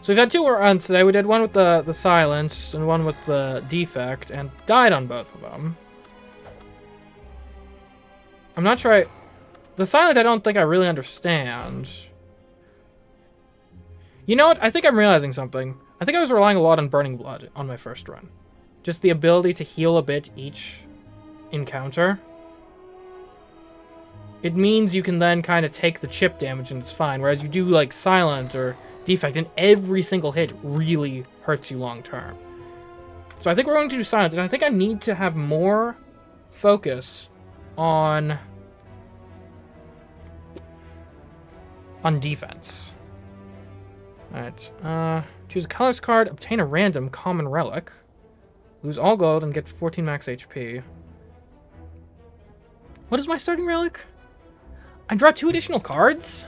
So we've had 2 runs today. We did one with the silence and one with the defect, and died on both of them. I'm not sure the silent I don't think I really understand. You know what? I think I'm realizing something. I think I was relying a lot on Burning Blood on my first run. Just the ability to heal a bit each encounter. It means you can then kind of take the chip damage and it's fine. Whereas you do like silent or defect and every single hit really hurts you long term. So I think we're going to do silent, and I think I need to have more focus on defense. Alright, choose a colors card, obtain a random common relic, lose all gold, and get 14 max HP. What is my starting relic? I draw 2 additional cards?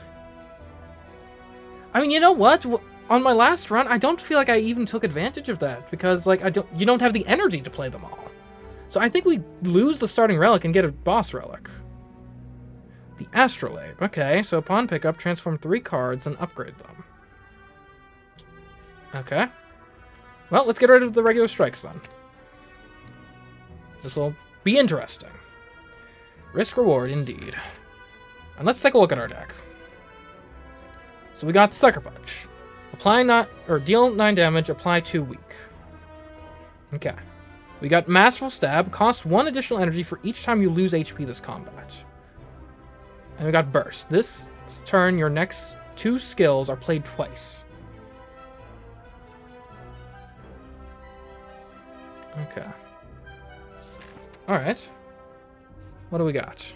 I mean, you know what? On my last run, I don't feel like I even took advantage of that, because like you don't have the energy to play them all. So I think we lose the starting relic and get a boss relic. The Astrolabe. Okay, so upon pickup, transform 3 cards and upgrade them. Okay. Well, let's get rid of the regular strikes then. This will be interesting. Risk reward indeed. And let's take a look at our deck. So we got Sucker Punch. Deal 9 damage, apply 2 weak. Okay. We got Masterful Stab, costs 1 additional energy for each time you lose HP this combat. And we got Burst. This turn, your next 2 skills are played twice. Okay. Alright. What do we got?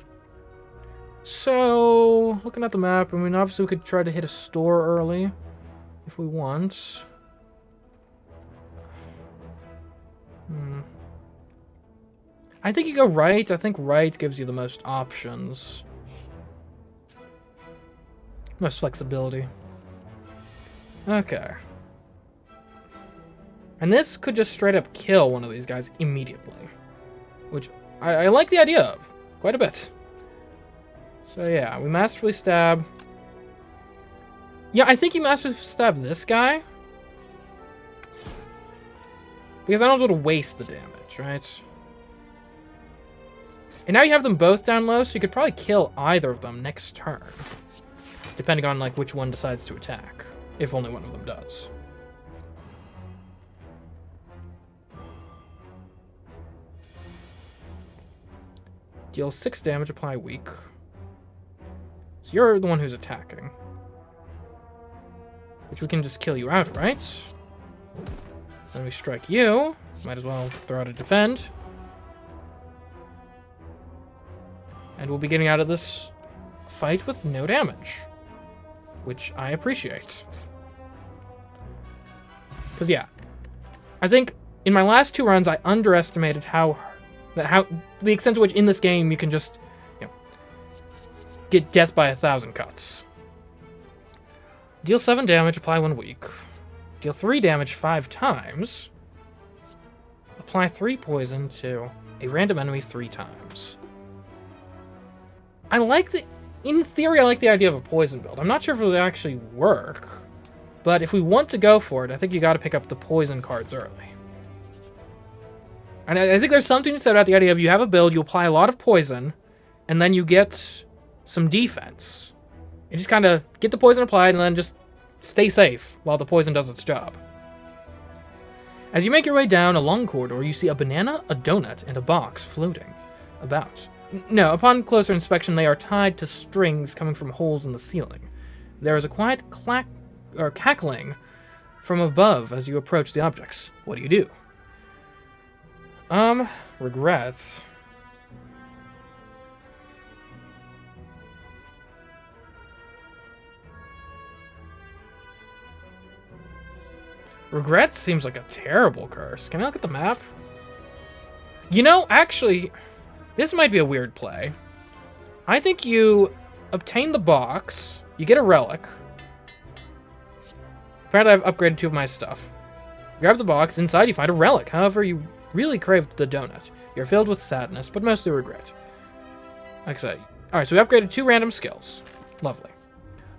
So, looking at the map, I mean, obviously we could try to hit a store early if we want. I think you go right. I think right gives you the most options. Most flexibility. Okay. And this could just straight up kill one of these guys immediately. Which I like the idea of quite a bit. So yeah, we masterfully stab. Yeah, I think you masterfully stab this guy. Because I don't want to waste the damage, right? And now you have them both down low, so you could probably kill either of them next turn. Depending on like which one decides to attack. If only one of them does. Deal 6 damage, apply weak. So you're the one who's attacking. Which we can just kill you outright. Then we strike you. Might as well throw out a defend. And we'll be getting out of this fight with no damage. Which I appreciate. Because yeah, I think in my last 2 runs I underestimated the extent to which in this game you can just, you know, get death by 1,000 cuts. Deal 7 damage, apply 1 weak. Deal 3 damage 5 times. Apply 3 poison to a random enemy 3 times. In theory, I like the idea of a poison build. I'm not sure if it would actually work, but if we want to go for it, I think you gotta pick up the poison cards early. And I think there's something to say about the idea of you have a build, you apply a lot of poison, and then you get some defense. You just kind of get the poison applied and then just stay safe while the poison does its job. As you make your way down a long corridor, you see a banana, a donut, and a box floating about. No, upon closer inspection, they are tied to strings coming from holes in the ceiling. There is a quiet cackling from above as you approach the objects. What do you do? Regrets. Regret seems like a terrible curse. Can I look at the map? You know, actually, this might be a weird play. I think you obtain the box, you get a relic. Apparently I've upgraded 2 of my stuff. Grab the box, inside you find a relic. However, you really craved the donut. You're filled with sadness, but mostly regret. Like I said. Alright, so we upgraded 2 random skills. Lovely.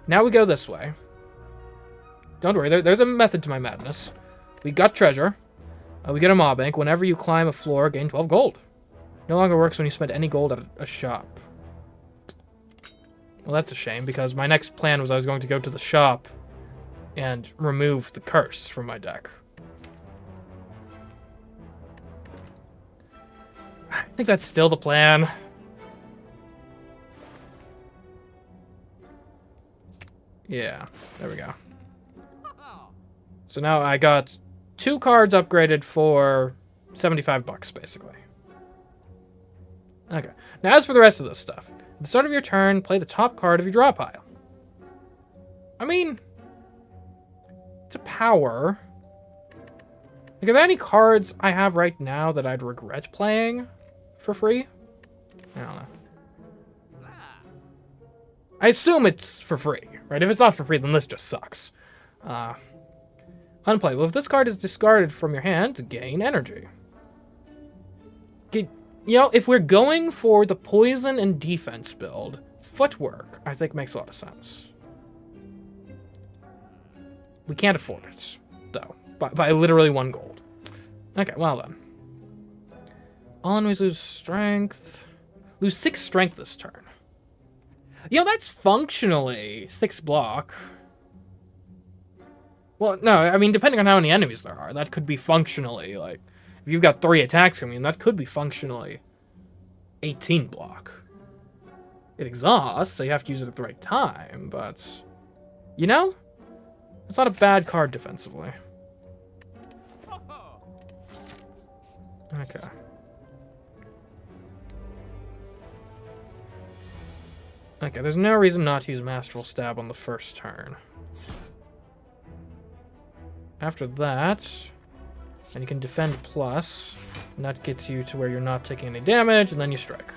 Now we go this way. Don't worry, there's a method to my madness. We got treasure. We get a mob bank. Whenever you climb a floor, gain 12 gold. No longer works when you spend any gold at a shop. Well, that's a shame, because my next plan was I was going to go to the shop and remove the curse from my deck. I think that's still the plan. Yeah, there we go. So now I got 2 cards upgraded for 75 bucks, basically. Okay. Now as for the rest of this stuff. At the start of your turn, play the top card of your draw pile. I mean, it's a power. Like, are there any cards I have right now that I'd regret playing for free? I don't know. I assume it's for free, right? If it's not for free, then this just sucks. Unplayable. If this card is discarded from your hand, gain energy. You know, if we're going for the poison and defense build, footwork, I think, makes a lot of sense. We can't afford it, though, by literally 1 gold. Okay, well then. All enemies lose strength. Lose 6 strength this turn. You know, that's functionally 6 block. Well, no, I mean, depending on how many enemies there are, that could be functionally, like, if you've got 3 attacks coming in, that could be functionally 18 block. It exhausts, so you have to use it at the right time, but, you know, it's not a bad card defensively. Okay. Okay, there's no reason not to use Masterful Stab on the first turn. After that, and you can defend plus, and that gets you to where you're not taking any damage, and then you strike.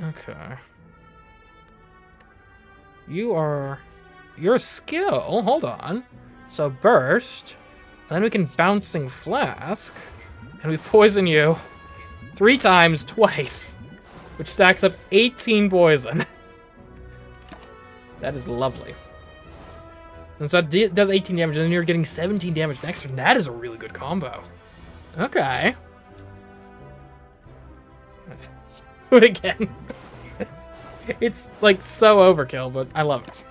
Okay. Your skill, hold on. So burst, and then we can Bouncing Flask, and we poison you 3 times twice, which stacks up 18 poison. That is lovely. And so it does 18 damage, and then you're getting 17 damage next turn. That is a really good combo. Okay. Do it again. It's like so overkill, but I love it.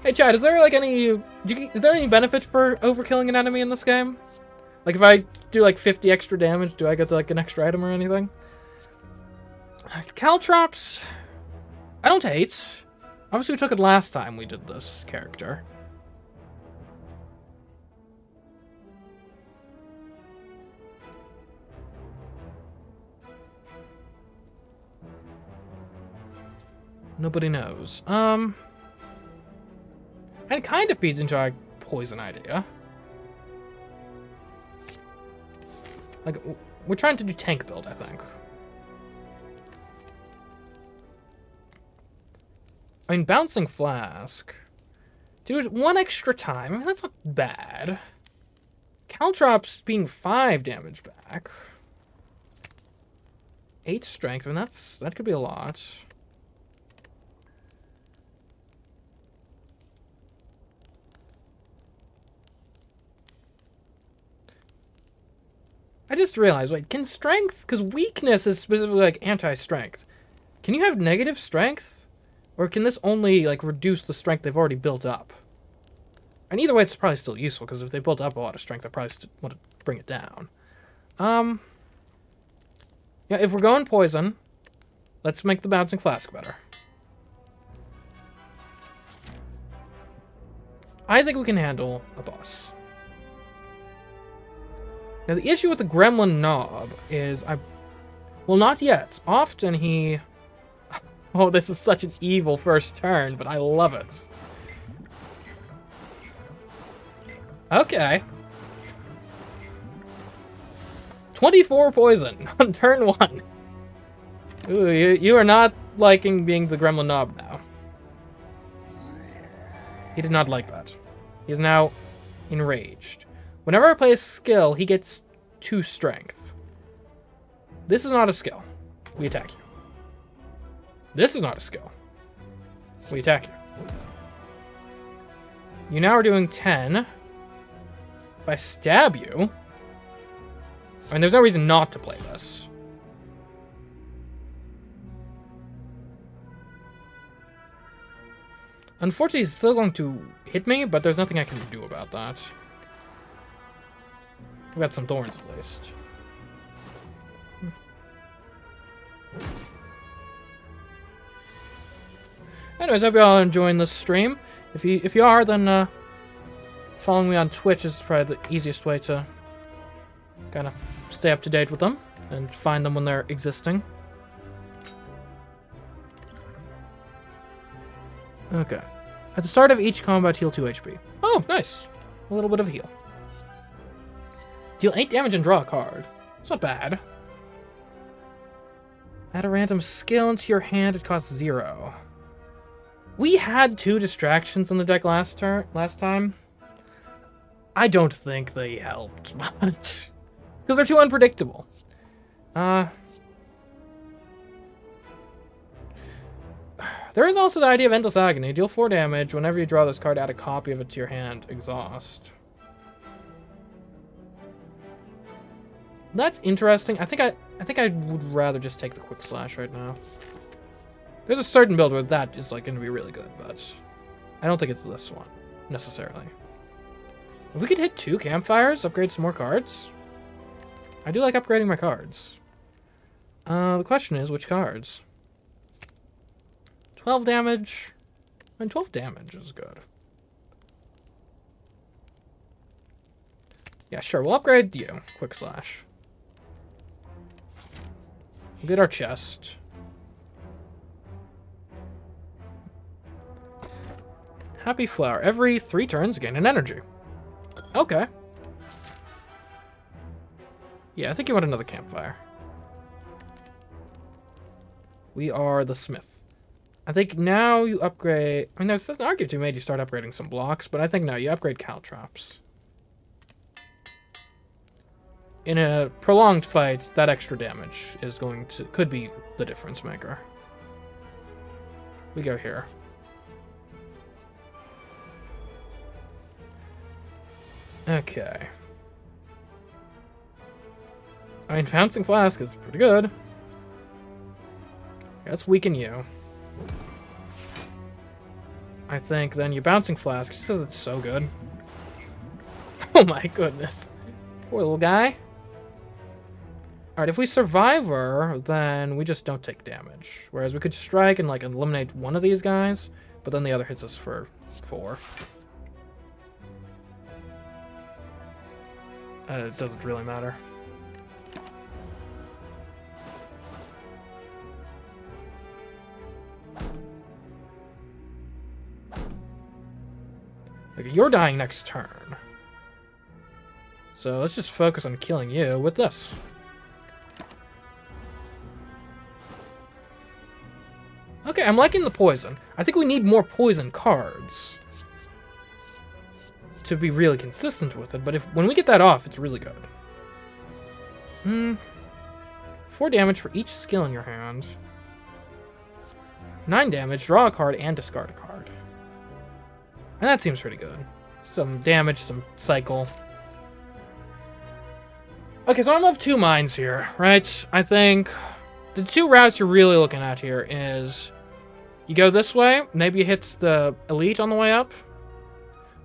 Hey Chad, is there like is there any benefit for overkilling an enemy in this game? Like if I do like 50 extra damage, do I get like an extra item or anything? Caltrops, I don't hate. Obviously we took it last time we did this character. Nobody knows. And it kind of feeds into our poison idea. Like, we're trying to do tank build, I think. I mean, Bouncing Flask. Dude, 1 extra time. I mean, that's not bad. Caltrops being 5 damage back. 8 strength. I mean, that could be a lot. I just realized, wait, can strength, because weakness is specifically like anti-strength. Can you have negative strength? Or can this only like reduce the strength they've already built up? And either way, it's probably still useful, because if they built up a lot of strength, they probably still want to bring it down. Yeah, if we're going poison, let's make the Bouncing Flask better. I think we can handle a boss. Now, the issue with the Gremlin Knob is well, not yet. Often he... Oh, this is such an evil first turn, but I love it. Okay. 24 poison on turn 1. Ooh, you are not liking being the Gremlin Knob now. He did not like that. He is now enraged. Whenever I play a skill, he gets 2 strength. This is not a skill. We attack you. This is not a skill. We attack you. You now are doing 10. If I stab you... I mean, there's no reason not to play this. Unfortunately, he's still going to hit me, but there's nothing I can do about that. We've got some thorns, at least. Anyways, I hope you all are enjoying this stream. If you are, then following me on Twitch is probably the easiest way to kind of stay up to date with them and find them when they're existing. Okay. At the start of each combat, heal 2 HP. Oh, nice. A little bit of heal. Deal 8 damage and draw a card. It's not bad. Add a random skill into your hand. It costs 0. We had 2 distractions in the deck last time. I don't think they helped much. Because they're too unpredictable. There is also the idea of Endless Agony. Deal 4 damage. Whenever you draw this card, add a copy of it to your hand. Exhaust. That's interesting. I think I would rather just take the Quick Slash right now. There's a certain build where that is like going to be really good, but I don't think it's this one necessarily. If we could hit 2 campfires, upgrade some more cards. I do like upgrading my cards. The question is, which cards? 12 damage. I mean, 12 damage is good. Yeah, sure. We'll upgrade you. Quick Slash. We'll get our chest. Happy Flower. Every 3 turns, gain an energy. Okay. Yeah, I think you want another campfire. We are the Smith. I think now you upgrade... I mean, there's an argument to be made you start upgrading some blocks, but I think no, you upgrade Caltrops. In a prolonged fight, that extra damage is going to... could be the difference maker. We go here. Okay. I mean, Bouncing Flask is pretty good. Let's weaken you. I think then you Bouncing Flask just because it's so good. Oh my goodness. Poor little guy. Alright, if we Survivor, then we just don't take damage. Whereas we could strike and like eliminate one of these guys, but then the other hits us for 4. It doesn't really matter. Okay, you're dying next turn. So let's just focus on killing you with this. Okay, I'm liking the poison. I think we need more poison cards to be really consistent with it, but when we get that off, it's really good. 4 damage for each skill in your hand. 9 damage, draw a card, and discard a card. And that seems pretty good. Some damage, some cycle. Okay, so I'm of 2 minds here, right? I think the 2 routes you're really looking at here is you go this way, maybe it hits the elite on the way up.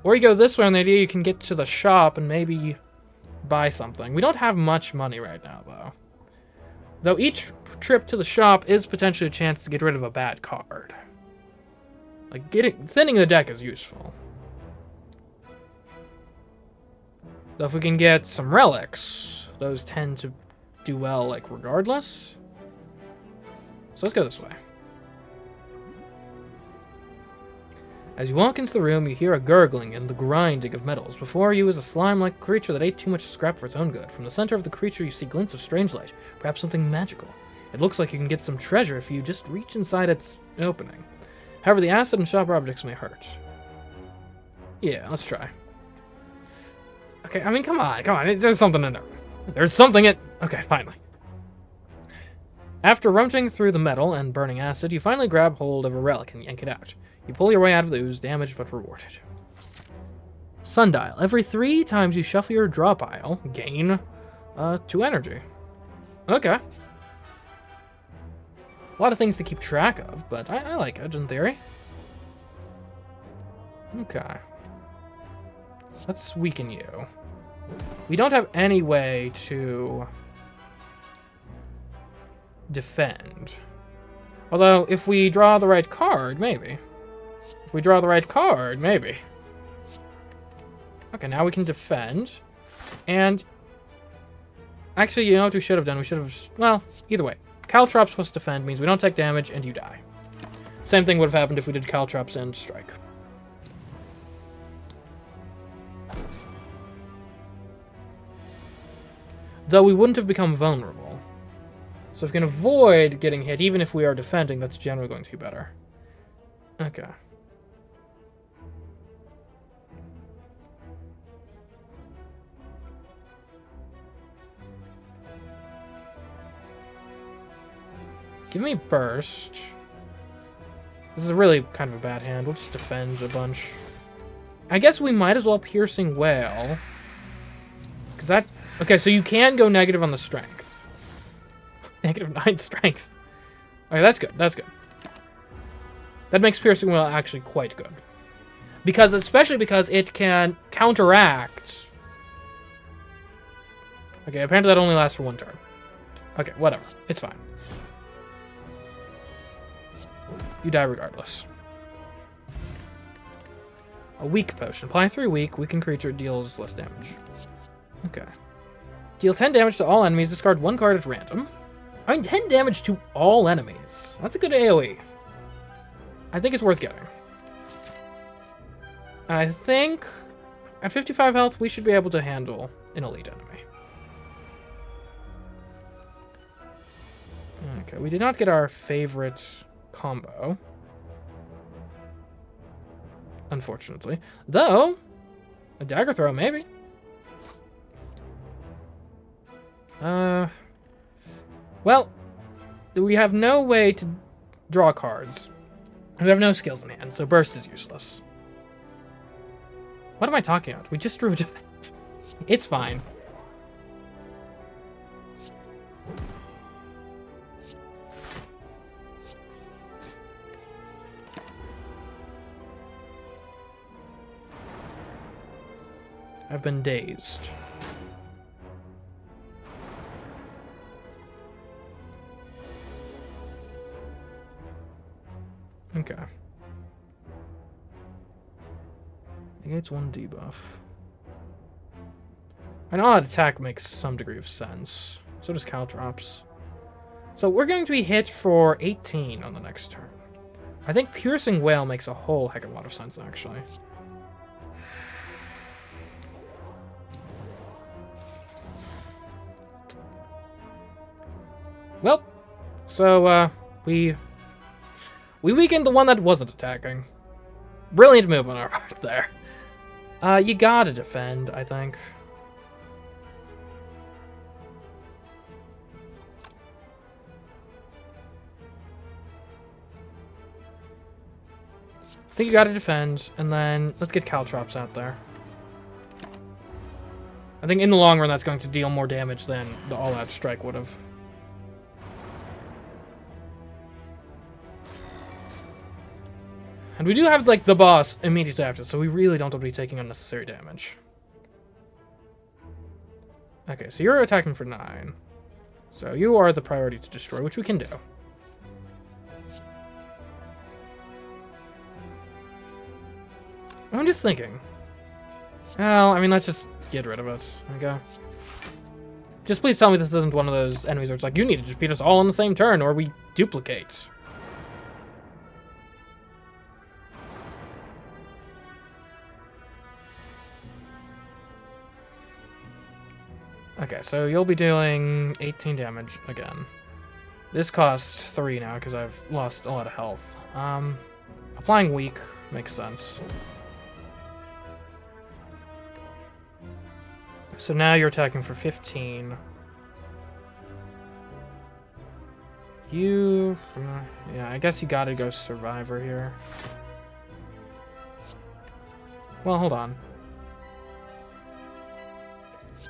Or you go this way on the idea you can get to the shop and maybe buy something. We don't have much money right now, though. Though each trip to the shop is potentially a chance to get rid of a bad card. Like, thinning the deck is useful. Though if we can get some relics, those tend to do well, like, regardless. So let's go this way. As you walk into the room, you hear a gurgling and the grinding of metals. Before you is a slime-like creature that ate too much scrap for its own good. From the center of the creature, you see glints of strange light, perhaps something magical. It looks like you can get some treasure if you just reach inside its opening. However, the acid and sharp objects may hurt. Yeah, let's try. Okay, I mean, come on. There's something in there. There's something in... Okay, finally. After rummaging through the metal and burning acid, you finally grab hold of a relic and yank it out. You pull your way out of the ooze, damaged but rewarded. Sundial. Every 3 times you shuffle your draw pile, gain 2 energy. Okay. A lot of things to keep track of, but I like it in theory. Okay. Let's weaken you. We don't have any way to defend. Although, if we draw the right card, maybe. If we draw the right card, maybe. Okay, now we can defend. And actually, you know what we should have done? We should have... Well, either way. Caltrops plus defend means we don't take damage and you die. Same thing would have happened if we did Caltrops and strike. Though we wouldn't have become vulnerable. So if we can avoid getting hit, even if we are defending, that's generally going to be better. Okay. Give me burst. This is really kind of a bad hand. We'll just defend a bunch. I guess we might as well piercing whale. Because that... Okay, so you can go negative on the strength. Negative 9 strength. Okay, that's good. That's good. That makes piercing whale actually quite good. Because, especially because it can counteract... Okay, apparently that only lasts for 1 turn. Okay, whatever. It's fine. You die regardless. A weak potion. Apply 3 weak. Weakened creature deals less damage. Okay. Deal 10 damage to all enemies. Discard 1 card at random. I mean, 10 damage to all enemies. That's a good AoE. I think it's worth getting. And I think at 55 health, we should be able to handle an elite enemy. Okay, we did not get our favorite combo. Unfortunately. Though, a dagger throw, maybe. Well, we have no way to draw cards. We have no skills in hand, so burst is useless. What am I talking about? We just drew a defense. It's fine. I've been dazed. Okay. Negates 1 debuff. I know that attack makes some degree of sense. So does Caltrops. So we're going to be hit for 18 on the next turn. I think Piercing Whale makes a whole heck of a lot of sense, actually. Well, so, we weakened the one that wasn't attacking. Brilliant move on our part there. You gotta defend, I think. I think you gotta defend, and then let's get Caltrops out there. I think in the long run that's going to deal more damage than the all-out strike would have. And we do have, like, the boss immediately after, so we really don't want to be taking unnecessary damage. Okay, so you're attacking for 9. So you are the priority to destroy, which we can do. I'm just thinking. Well, I mean, let's just get rid of it. Okay. Just please tell me this isn't one of those enemies where it's like, you need to defeat us all on the same turn, or we duplicate. Okay, so you'll be dealing 18 damage again. This costs 3 now because I've lost a lot of health. Applying weak makes sense. So now you're attacking for 15. You... yeah, I guess you gotta go Survivor here. Well, hold on.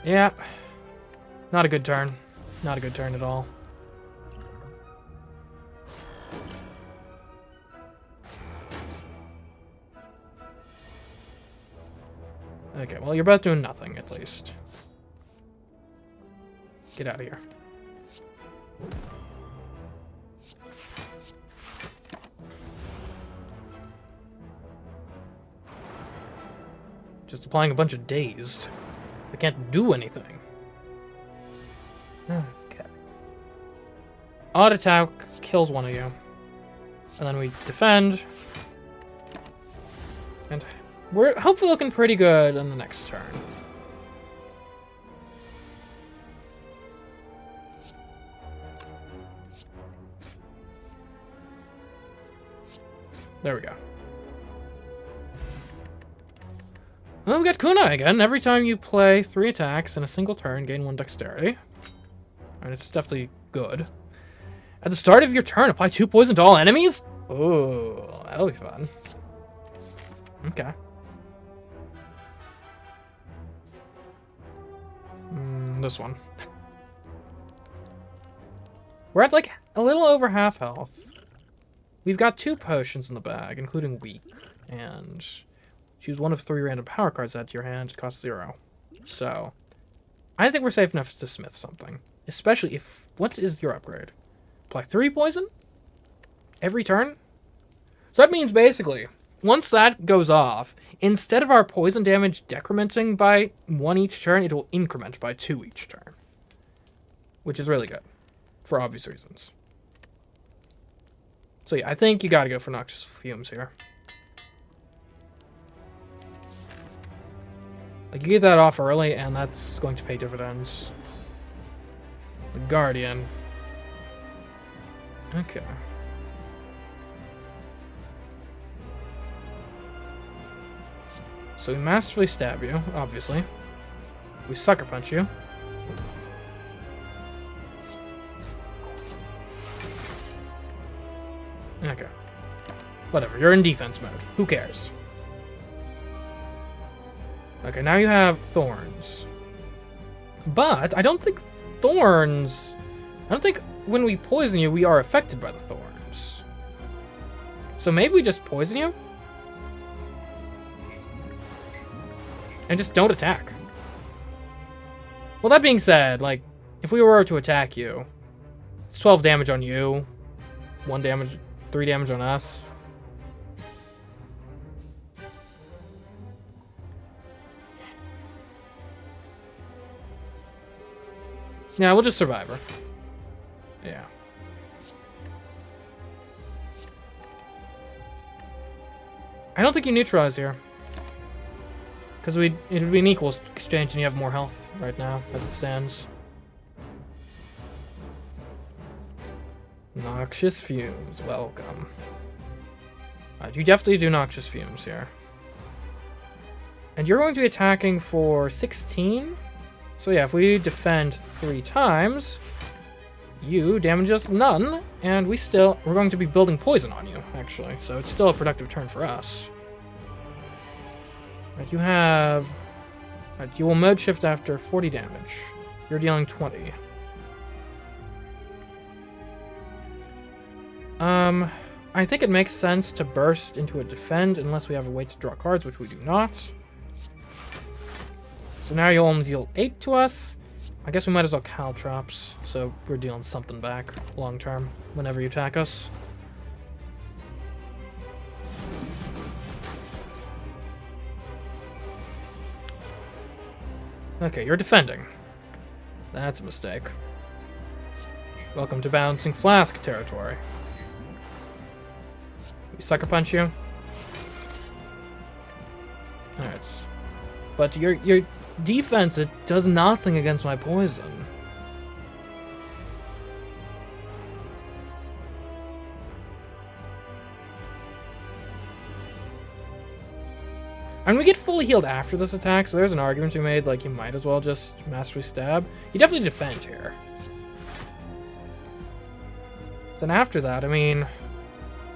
Yeah. Not a good turn. Not a good turn at all. Okay, well, you're both doing nothing, at least. Get out of here. Just applying a bunch of dazed. I can't do anything. Okay. Odd attack kills one of you. And then we defend. And we're hopefully looking pretty good on the next turn. There we go. Well, we got Kunai again. Every time you play 3 attacks in a single turn, gain 1 dexterity. And it's definitely good. At the start of your turn, apply 2 poison to all enemies? Oh, that'll be fun. Okay. This one. We're at like a little over half health. We've got 2 potions in the bag, including weak, and choose one of 3 random power cards added to your hand. It costs 0. So, I think we're safe enough to smith something. Especially if... what is your upgrade? Apply 3 poison? Every turn? So that means basically, once that goes off, instead of our poison damage decrementing by 1 each turn, it will increment by 2 each turn. Which is really good. For obvious reasons. So yeah, I think you gotta go for Noxious Fumes here. Like, you get that off early, and that's going to pay dividends. The Guardian. Okay. So we masterfully stab you, obviously. We sucker punch you. Okay. Whatever, you're in defense mode. Who cares? Okay, now you have Thorns. But I don't think Thorns... I don't think when we poison you, we are affected by the Thorns. So maybe we just poison you? And just don't attack. Well, that being said, like, if we were to attack you, it's 12 damage on you, 1 damage, 3 damage on us. Yeah, we'll just Survivor. Yeah. I don't think you neutralize here. Because it would be an equal exchange and you have more health right now, as it stands. Noxious Fumes, welcome. You definitely do Noxious Fumes here. And you're going to be attacking for 16? So yeah, if we defend 3 times, you damage us none, and we're going to be building poison on you, actually. So it's still a productive turn for us. Right, you have... Right, you will mode shift after 40 damage. You're dealing 20. I think it makes sense to burst into a defend unless we have a way to draw cards, which we do not. So now you'll only deal 8 to us. I guess we might as well caltrops, so we're dealing something back long term whenever you attack us. Okay, you're defending. That's a mistake. Welcome to Bouncing Flask territory. We sucker punch you. Alright. But your defense, it does nothing against my poison. And we get fully healed after this attack, so there's an argument to be made, like, you might as well just mastery stab. You definitely defend here. Then after that, I mean,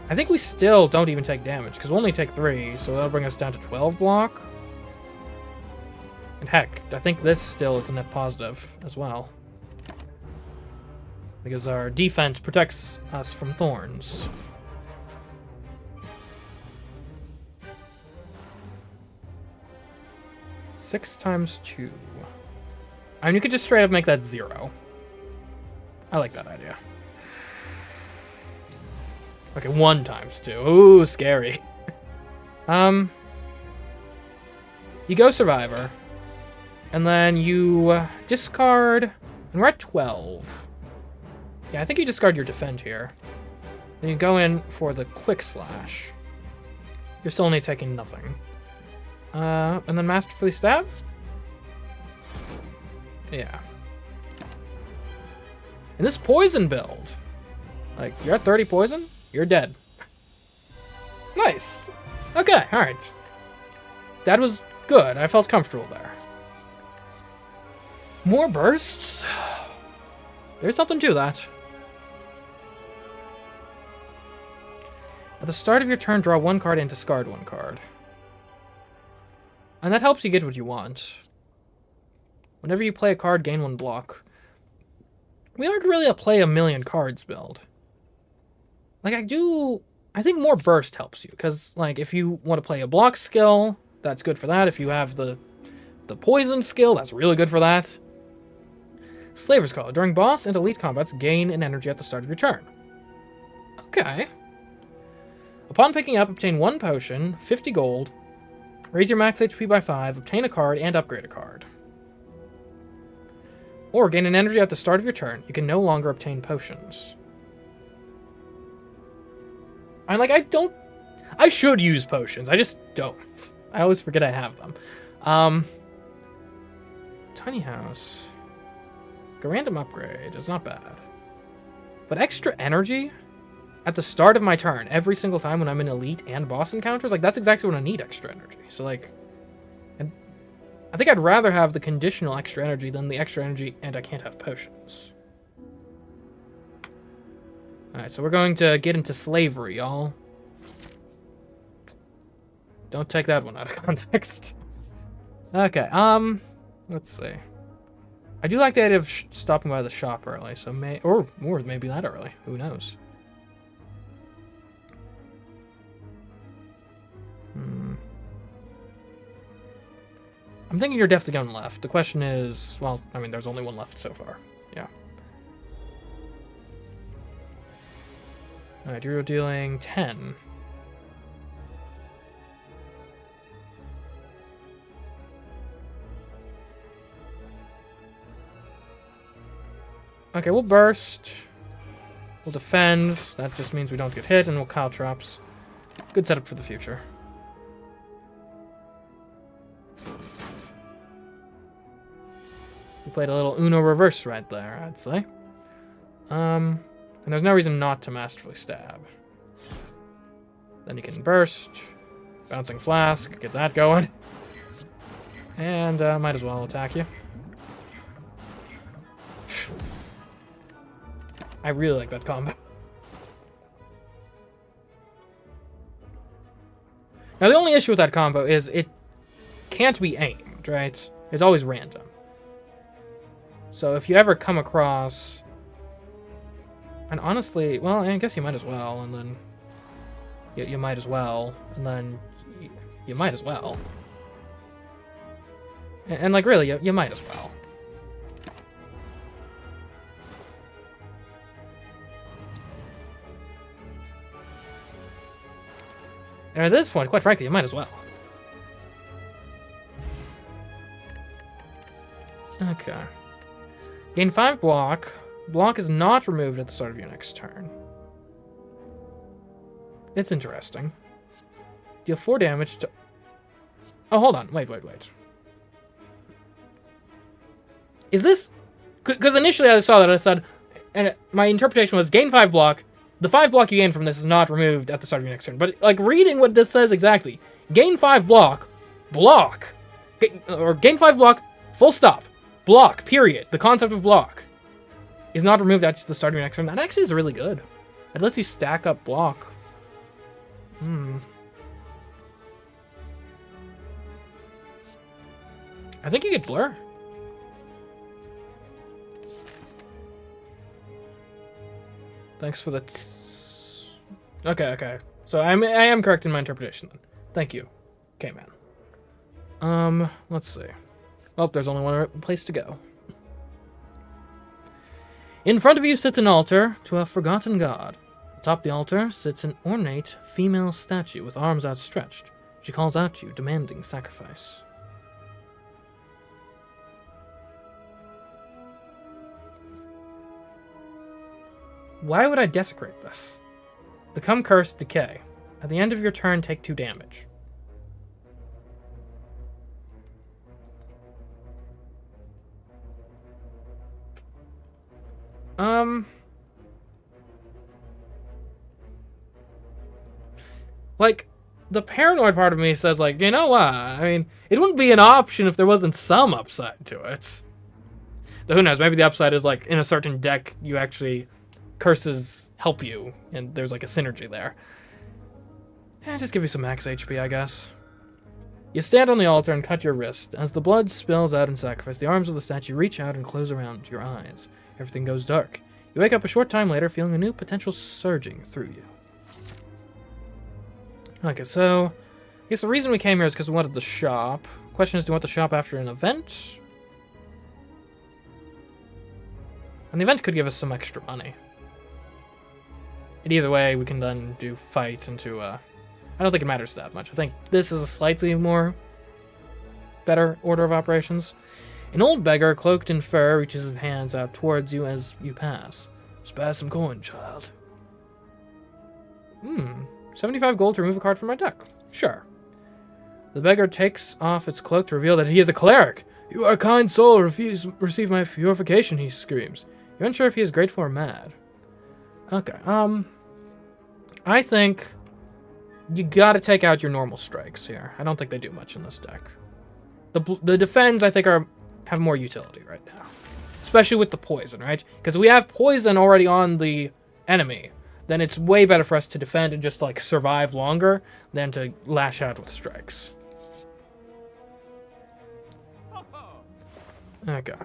I think we still don't even take damage, because we'll only take 3, so that'll bring us down to 12 block. And heck, I think this still is a net positive as well. Because our defense protects us from thorns. Six times 2. I mean, you could just straight up make that 0. I like that idea. Okay, 1 times 2. Ooh, scary. You go Survivor. And then you discard... And we're at 12. Yeah, I think you discard your Defend here. Then you go in for the Quick Slash. You're still only taking nothing. And then Masterfully Stab? Yeah. And this poison build. Like, you're at 30 poison? You're dead. Nice. Okay, alright. That was good. I felt comfortable there. More bursts? There's something to that. At the start of your turn, draw 1 card and discard 1 card. And that helps you get what you want. Whenever you play a card, gain 1 block. We aren't really a play a million cards build. Like, I think more burst helps you, because, like, if you want to play a block skill, that's good for that. If you have the poison skill, that's really good for that. Slaver's Call. During boss and elite combats, gain an energy at the start of your turn. Okay. Upon picking up, obtain 1 potion, 50 gold, raise your max HP by 5, obtain a card, and upgrade a card. Or gain an energy at the start of your turn. You can no longer obtain potions. I should use potions. I just don't. I always forget I have them. Tiny House. A random upgrade is not bad. But extra energy at the start of my turn, every single time when I'm in elite and boss encounters, like, that's exactly when I need extra energy. So, like, and I think I'd rather have the conditional extra energy than the extra energy and I can't have potions. Alright, so we're going to get into slavery, y'all. Don't take that one out of context. Okay, let's see. I do like the idea of stopping by the shop early, so or maybe that early. Who knows? I'm thinking you're definitely going left. The question is, well, I mean, there's only 1 left so far. Yeah. Alright, you're dealing 10. Okay, we'll burst. We'll defend. That just means we don't get hit, and we'll caltrops. Good setup for the future. We played a little Uno reverse right there, I'd say. And there's no reason not to masterfully stab. Then you can burst. Bouncing Flask, get that going. And might as well attack you. I really like that combo. Now, the only issue with that combo is it can't be aimed, right? It's always random. So if you ever come across... And honestly, well, I guess you might as well, and then... You might as well, and then... You might as well. And like, really, you might as well. And at this point, quite frankly, you might as well. Okay. Gain 5 block. Block is not removed at the start of your next turn. It's interesting. Deal 4 damage to... Oh, hold on. Wait. Is this... Because initially I saw that, I said... And my interpretation was gain 5 block. The 5 block you gain from this is not removed at the start of your next turn. But, like, reading what this says exactly. Gain 5 block. block. Or gain 5 block, full stop. Block, period. The concept of block is not removed at the start of your next turn. That actually is really good. It lets you stack up block. I think you get blur. Thanks for the... Okay. So I am correct in my interpretation then. Thank you. Okay, man. Let's see. Oh, there's only one place to go. In front of you sits an altar to a forgotten god. Atop the altar sits an ornate female statue with arms outstretched. She calls out to you, demanding sacrifice. Why would I desecrate this? Become cursed, decay. At the end of your turn, take 2 damage. Like, the paranoid part of me says, like, you know what? I mean, it wouldn't be an option if there wasn't some upside to it. Though who knows, maybe the upside is, like, in a certain deck, you actually... curses help you, and there's, like, a synergy there. Just give you some max HP, I guess. You stand on the altar and cut your wrist. As the blood spills out in sacrifice, the arms of the statue reach out and close around your eyes. Everything goes dark. You wake up a short time later, feeling a new potential surging through you. Okay, so... I guess the reason we came here is because we wanted the shop. Question is, do we want the shop after an event? And the event could give us some extra money. And either way, we can then do fight into... I don't think it matters that much. I think this is a slightly more... better order of operations. An old beggar, cloaked in fur, reaches his hands out towards you as you pass. Spare some coin, child. 75 gold to remove a card from my deck. Sure. The beggar takes off its cloak to reveal that he is a cleric. You are a kind soul, receive my purification, he screams. You're unsure if he is grateful or mad. Okay, I think you gotta take out your normal strikes here. I don't think they do much in this deck. The defends, I think, have more utility right now. Especially with the poison, right? Because if we have poison already on the enemy, then it's way better for us to defend and just, like, survive longer than to lash out with strikes. Okay.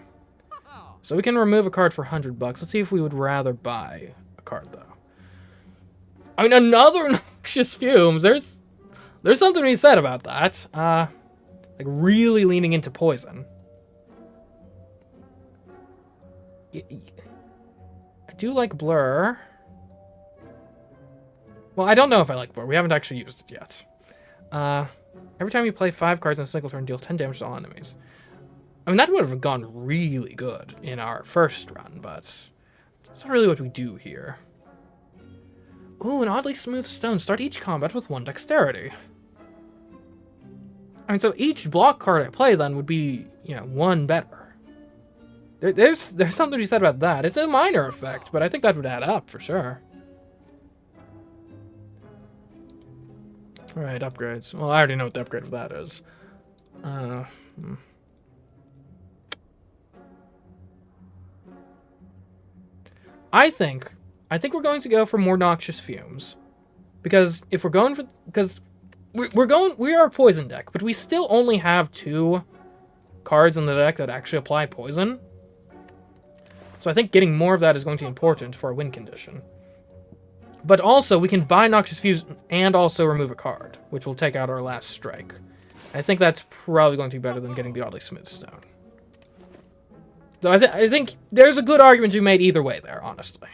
So we can remove a card for $100. Let's see if we would rather buy a card, though. I mean, another noxious fumes. There's something to be said about that. Like, really leaning into poison. I do like blur. Well, I don't know if I like blur. We haven't actually used it yet. Every time you play 5 cards in a single turn, deal 10 damage to all enemies. I mean, that would have gone really good in our first run, but that's not really what we do here. Ooh, an oddly smooth stone. Start each combat with 1 dexterity. I mean, so each block card I play then would be, 1 better. There's something to be said about that. It's a minor effect, but I think that would add up for sure. Alright, upgrades. Well, I already know what the upgrade of that is. I think we're going to go for more noxious fumes. Because if we're going for... Because we are a poison deck, but we still only have 2 cards in the deck that actually apply poison. So I think getting more of that is going to be important for a win condition. But also, we can buy Noxious Fuse and also remove a card, which will take out our last strike. I think that's probably going to be better than getting the Oddly Smooth Stone. Though I think there's a good argument to be made either way there, honestly.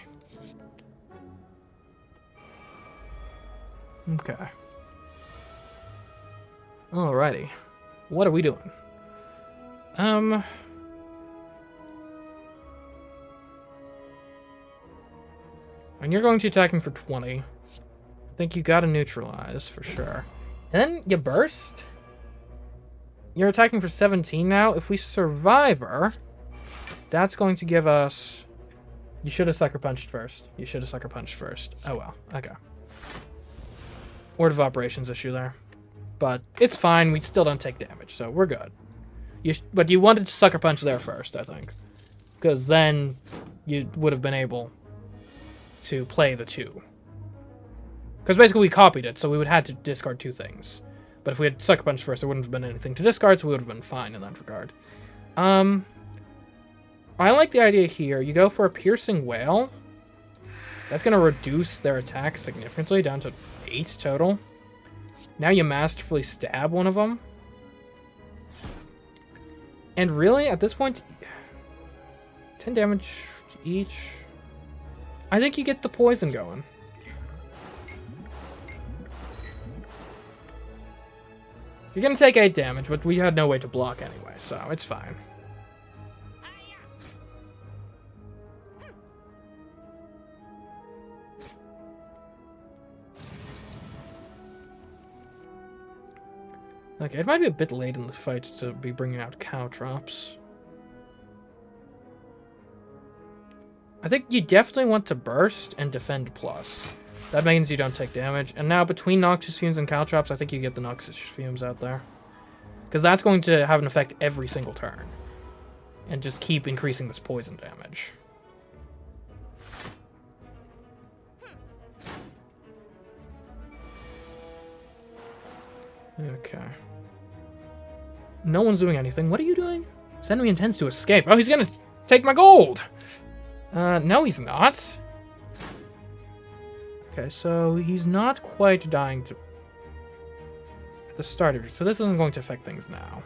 Okay. Alrighty. What are we doing? And you're going to attacking for 20. I think you gotta neutralize for sure. And then you burst. You're attacking for 17 now. If we Survivor, that's going to give us... You should have Sucker Punched first. You should have Sucker Punched first. Oh well. Okay. Order of Operations issue there. But it's fine. We still don't take damage, so we're good. But you wanted to Sucker Punch there first, I think. Because then you would have been able to play the 2. Because basically we copied it, so we would have had to discard 2 things. But if we had Sucker Punch first, there wouldn't have been anything to discard, so we would have been fine in that regard. I like the idea here. You go for a Piercing Wail. That's going to reduce their attack significantly, down to 8 total. Now you masterfully stab one of them. And really, at this point, 10 damage to each. I think you get the poison going. You're going to take 8 damage, but we had no way to block anyway, so it's fine. Okay, it might be a bit late in the fight to be bringing out Caltrops. I think you definitely want to burst and defend plus. That means you don't take damage. And now between Noxious Fumes and Caltrops, I think you get the Noxious Fumes out there. Because that's going to have an effect every single turn. And just keep increasing this poison damage. Okay. No one's doing anything. What are you doing? This enemy intends to escape. Oh, he's gonna take my gold! No, he's not. Okay, so he's not quite dying to... at the start of it, so this isn't going to affect things now.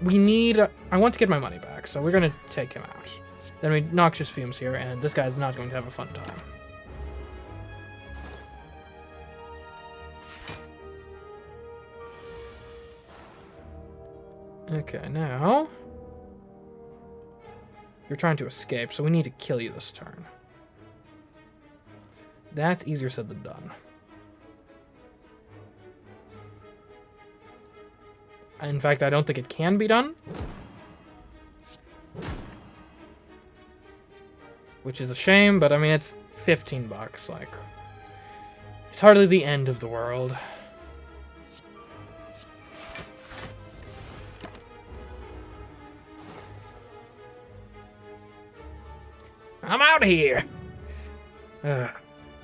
We need... I want to get my money back, so we're gonna take him out. Then we Noxious Fumes here, and this guy's not going to have a fun time. Okay, now... you're trying to escape, so we need to kill you this turn. That's easier said than done. In fact, I don't think it can be done. Which is a shame, but I mean, it's 15 bucks, like... it's hardly the end of the world. I'm out of here!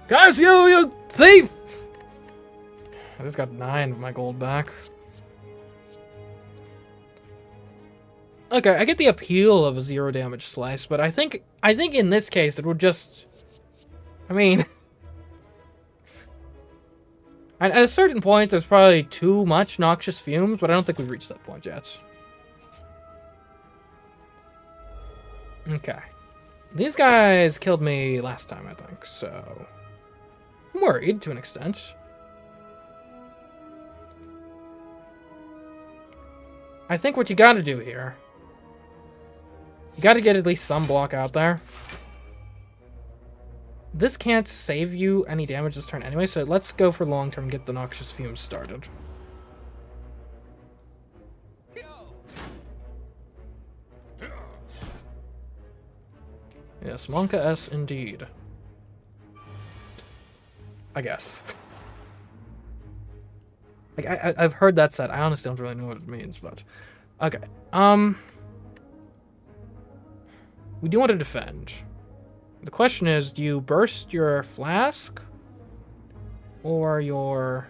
Guys, you thief! I just got 9 of my gold back. Okay, I get the appeal of a 0 damage slice, but I think in this case it would just... I mean... at a certain point there's probably too much Noxious Fumes, but I don't think we've reached that point yet. Okay. These guys killed me last time, I think, so... I'm worried, to an extent. I think what you gotta do here... you gotta get at least some block out there. This can't save you any damage this turn anyway, so let's go for long term and get the Noxious Fumes started. Yes, Monka S indeed. I guess. Like, I've heard that said. I honestly don't really know what it means, but... okay. We do want to defend. The question is, do you burst your Flask? Or your...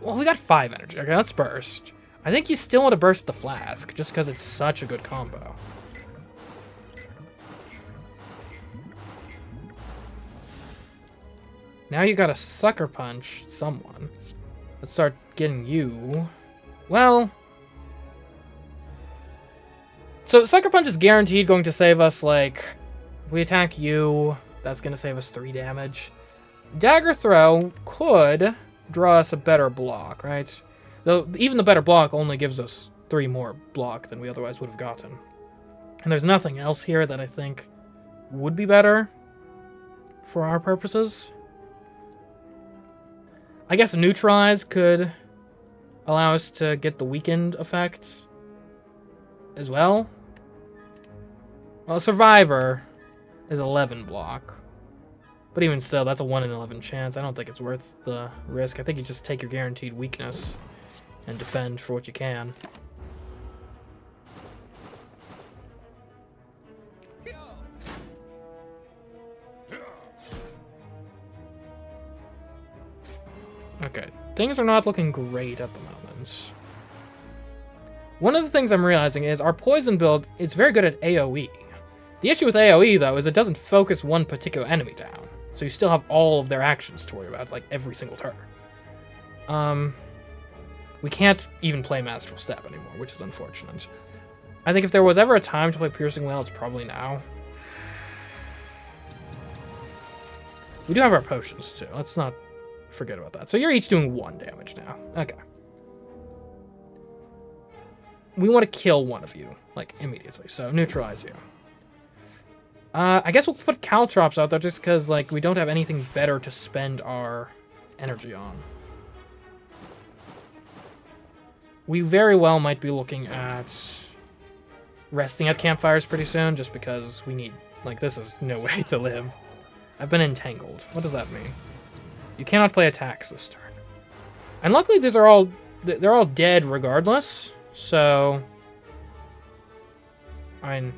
well, we got 5 energy. Okay, let's burst. I think you still want to burst the Flask, just because it's such a good combo. Now you gotta Sucker Punch someone. Let's start getting you. Well... so Sucker Punch is guaranteed going to save us, like... if we attack you, that's going to save us 3 damage. Dagger Throw could draw us a better block, right? Though even the better block only gives us 3 more block than we otherwise would have gotten. And there's nothing else here that I think would be better for our purposes. I guess Neutralize could allow us to get the weakened effect as well. Well, Survivor is 11 block. But even still, that's a 1 in 11 chance. I don't think it's worth the risk. I think you just take your guaranteed weakness and defend for what you can. Okay, things are not looking great at the moment. One of the things I'm realizing is our poison build is very good at AoE. The issue with AoE, though, is it doesn't focus one particular enemy down. So you still have all of their actions to worry about, like every single turn. We can't even play Masterful Step anymore, which is unfortunate. I think if there was ever a time to play Piercing Wail, it's probably now. We do have our potions, too. Let's not forget about that. So you're each doing 1 damage now. Okay. We want to kill one of you, like, immediately. So neutralize you. I guess we'll put Caltrops out there just because, like, we don't have anything better to spend our energy on. We very well might be looking at resting at campfires pretty soon just because we need, like, this is no way to live. I've been entangled. What does that mean? You cannot play attacks this turn. And luckily these are all, they're all dead regardless. So, I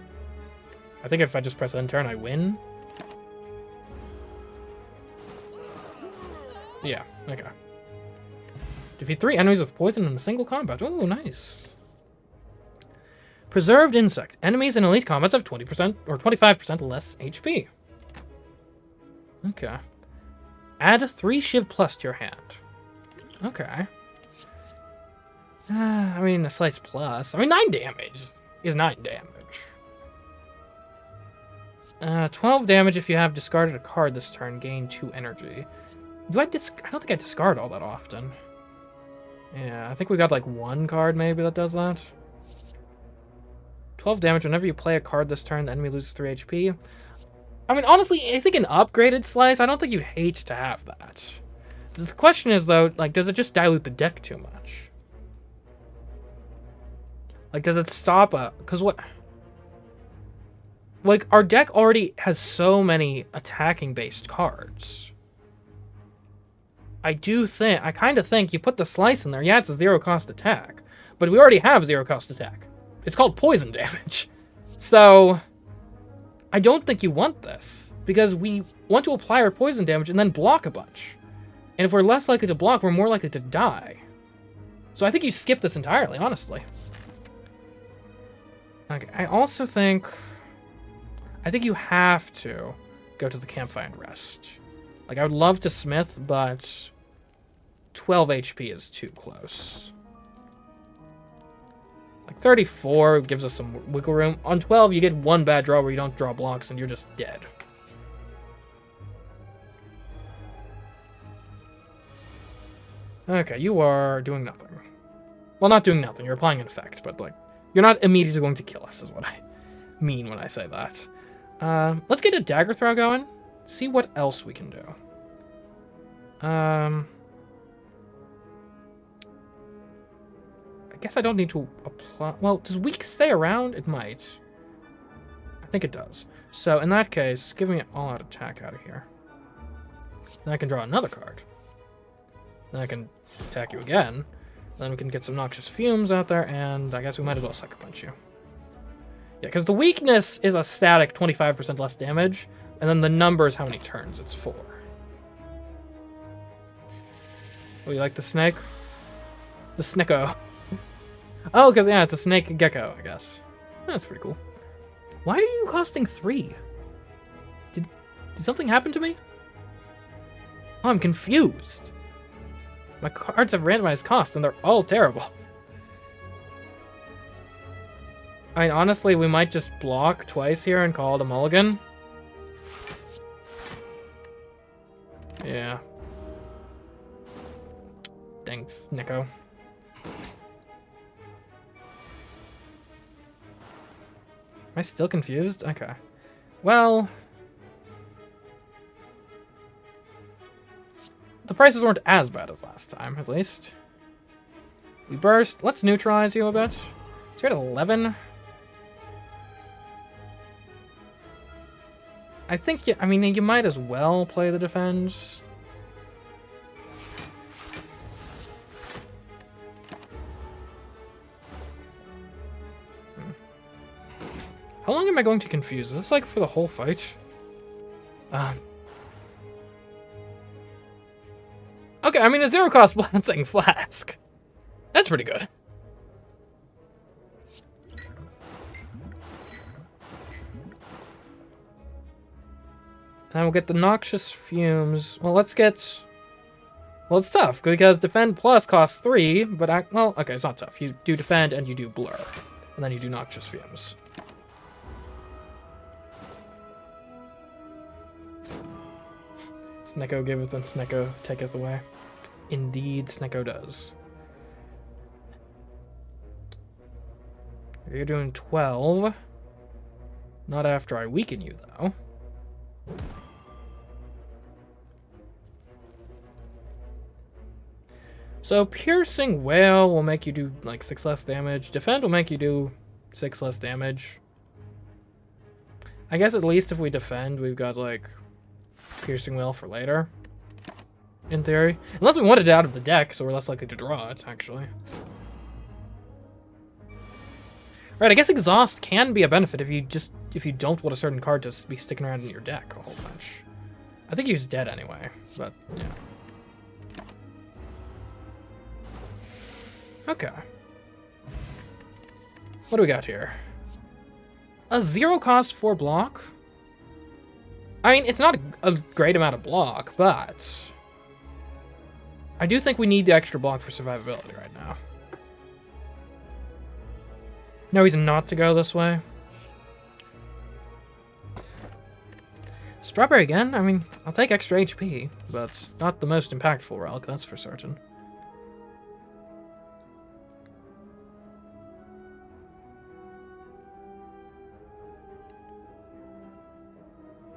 think if I just press end turn, I win. Yeah, okay. Defeat 3 enemies with poison in a single combat. Oh, nice. Preserved insect. Enemies in elite combats have 20% or 25% less HP. Okay. Add 3 Shiv Plus to your hand. Okay. I mean, a Slice Plus. I mean, 9 damage is 9 damage. 12 damage if you have discarded a card this turn. Gain 2 energy. I don't think I discard all that often. Yeah, I think we got like 1 card maybe that does that. 12 damage whenever you play a card this turn, the enemy loses 3 HP. I mean, honestly, I think an upgraded Slice, I don't think you'd hate to have that. The question is, though, like, does it just dilute the deck too much? Like, does it stop because what... Like, our deck already has so many attacking-based cards. I kind of think you put the Slice in there. Yeah, it's a 0-cost attack. But we already have 0-cost attack. It's called poison damage. So, I don't think you want this. Because we want to apply our poison damage and then block a bunch. And if we're less likely to block, we're more likely to die. So I think you skip this entirely, honestly. Okay, I also think... I think you have to go to the campfire and rest. Like, I would love to smith, but 12 HP is too close. Like, 34 gives us some wiggle room. On 12, you get 1 bad draw where you don't draw blocks and you're just dead. Okay, you are doing nothing. Well, not doing nothing. You're applying an effect, but, like, you're not immediately going to kill us, is what I mean when I say that. Let's get a dagger throw going. See what else we can do. I guess I don't need to apply... Well, does weak stay around? It might. I think it does. So, in that case, give me an all-out attack out of here. Then I can draw another card. Then I can attack you again. Then we can get some noxious fumes out there, and I guess we might as well sucker punch you. Yeah, because the weakness is a static 25% less damage, and then the number is how many turns it's for. Oh, you like the snake? The Snicko. Oh, because, yeah, it's a snake gecko, I guess. That's pretty cool. Why are you costing 3? Did something happen to me? Oh, I'm confused. My cards have randomized cost, and they're all terrible. I mean, honestly, we might just block twice here and call it a mulligan. Yeah. Thanks, Nico. Am I still confused? Okay. Well... the prices weren't as bad as last time, at least. We burst. Let's neutralize you a bit. So you're at 11. I think, I mean, you might as well play the defense. How long am I going to confuse? Is this like for the whole fight? Okay, I mean, a zero cost balancing Flask. That's pretty good. And we'll get the noxious fumes. Well, let's get... Well, it's tough, because defend plus costs 3, but well, okay, it's not tough. You do defend and you do blur. And then you do noxious fumes. Snecko giveth and Snecko taketh away. Indeed, Snecko does. You're doing 12. Not after I weaken you, though. So piercing whale will make you do like 6 less damage. Defend will make you do 6 less damage. I guess at least if we defend, we've got like piercing whale for later. In theory. Unless we wanted it out of the deck, so we're less likely to draw it, actually. Right, I guess exhaust can be a benefit if you don't want a certain card to be sticking around in your deck a whole bunch. I think he's dead anyway, but yeah. Okay. What do we got here? A 0 cost 4 block? I mean, it's not a great amount of block, but I do think we need the extra block for survivability right now. No reason not to go this way. Strawberry again? I mean, I'll take extra HP, but not the most impactful relic, that's for certain.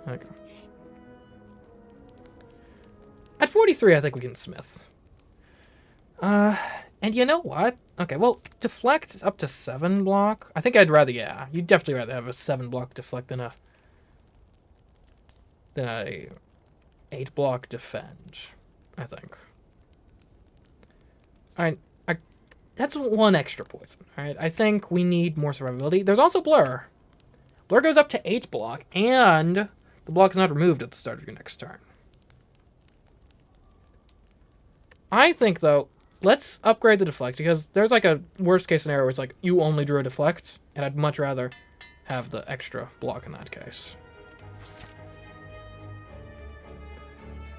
Okay. At 43, I think we can smith. And you know what? Okay, well, deflect is up to 7 block. I think I'd rather, yeah, you'd definitely rather have a 7 block deflect than a 8 block defend, I think. Alright, that's 1 extra poison, alright? I think we need more survivability. There's also blur. Blur goes up to 8 block, and the block is not removed at the start of your next turn. I think, though, let's upgrade the deflect, because there's like a worst case scenario where it's like you only drew a deflect, and I'd much rather have the extra block in that case.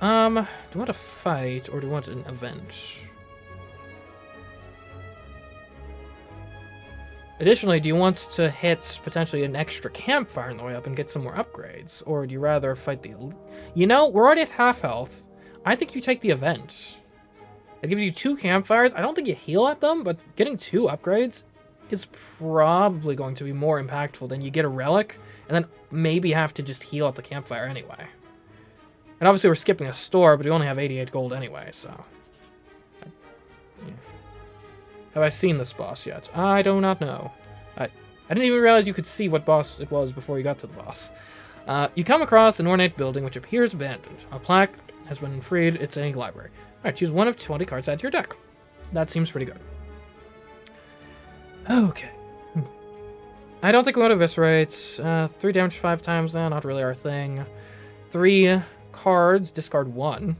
Do you want a fight, or do you want an event? Additionally, do you want to hit potentially an extra campfire on the way up and get some more upgrades? Or do you rather fight the... You know, we're already at half health. I think you take the event. It gives you 2 campfires. I don't think you heal at them, but getting 2 upgrades is probably going to be more impactful than you get a relic, and then maybe have to just heal at the campfire anyway. And obviously we're skipping a store, but we only have 88 gold anyway, so... Yeah. Have I seen this boss yet? I do not know. I didn't even realize you could see what boss it was before you got to the boss. You come across an ornate building which appears abandoned. A plaque has been freed. It's a library. Alright, choose 1 of 20 cards to add to your deck. That seems pretty good. Okay. I don't think we want to eviscerate. 3 damage 5 times now, not really our thing. 3 cards, discard 1.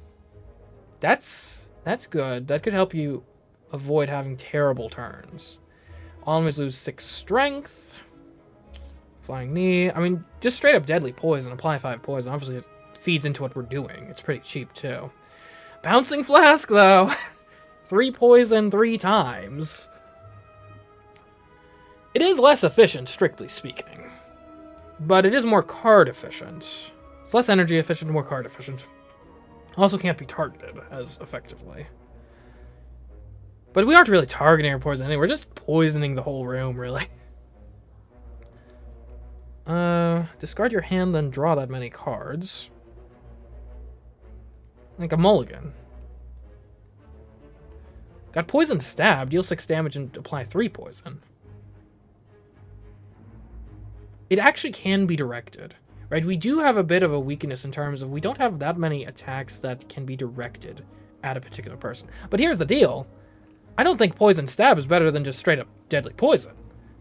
That's good. That could help you avoid having terrible turns. All enemies lose 6 strength. Flying knee. I mean, just straight up deadly poison. Apply 5 poison. Obviously, it feeds into what we're doing. It's pretty cheap, too. Bouncing Flask, though. 3 poison 3 times. It is less efficient, strictly speaking. But it is more card efficient. It's less energy efficient, more card efficient. Also can't be targeted as effectively. But we aren't really targeting our poison anyway. We're just poisoning the whole room, really. Discard your hand, then draw that many cards. Like a mulligan. Got poison stab, deal 6 damage and apply 3 poison. It actually can be directed. right? We do have a bit of a weakness in terms of we don't have that many attacks that can be directed at a particular person. But here's the deal. I don't think poison stab is better than just straight up deadly poison.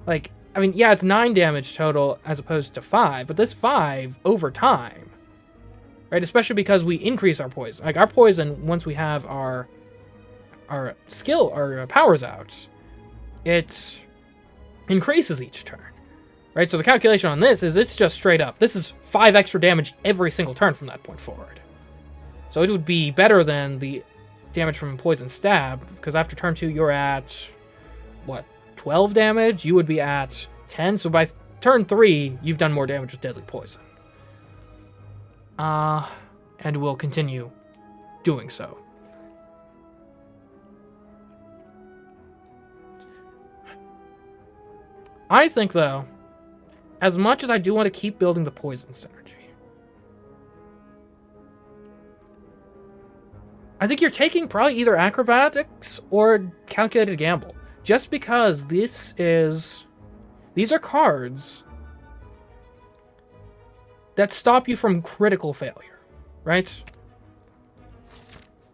Like, I mean, yeah, it's 9 damage total as opposed to 5, but this 5 over time, right? Especially because we increase our poison. Like, our poison, once we have our powers out, it increases each turn, right? So the calculation on this is it's just straight up. This is 5 extra damage every single turn from that point forward. So it would be better than the damage from poison stab, because after turn 2 you're at, what, 12 damage? You would be at 10, so by turn 3 you've done more damage with deadly poison. And we'll continue doing so. I think, though, as much as I do want to keep building the poison synergy, I think you're taking probably either acrobatics or calculated gamble. Just because these are cards that stop you from critical failure, right?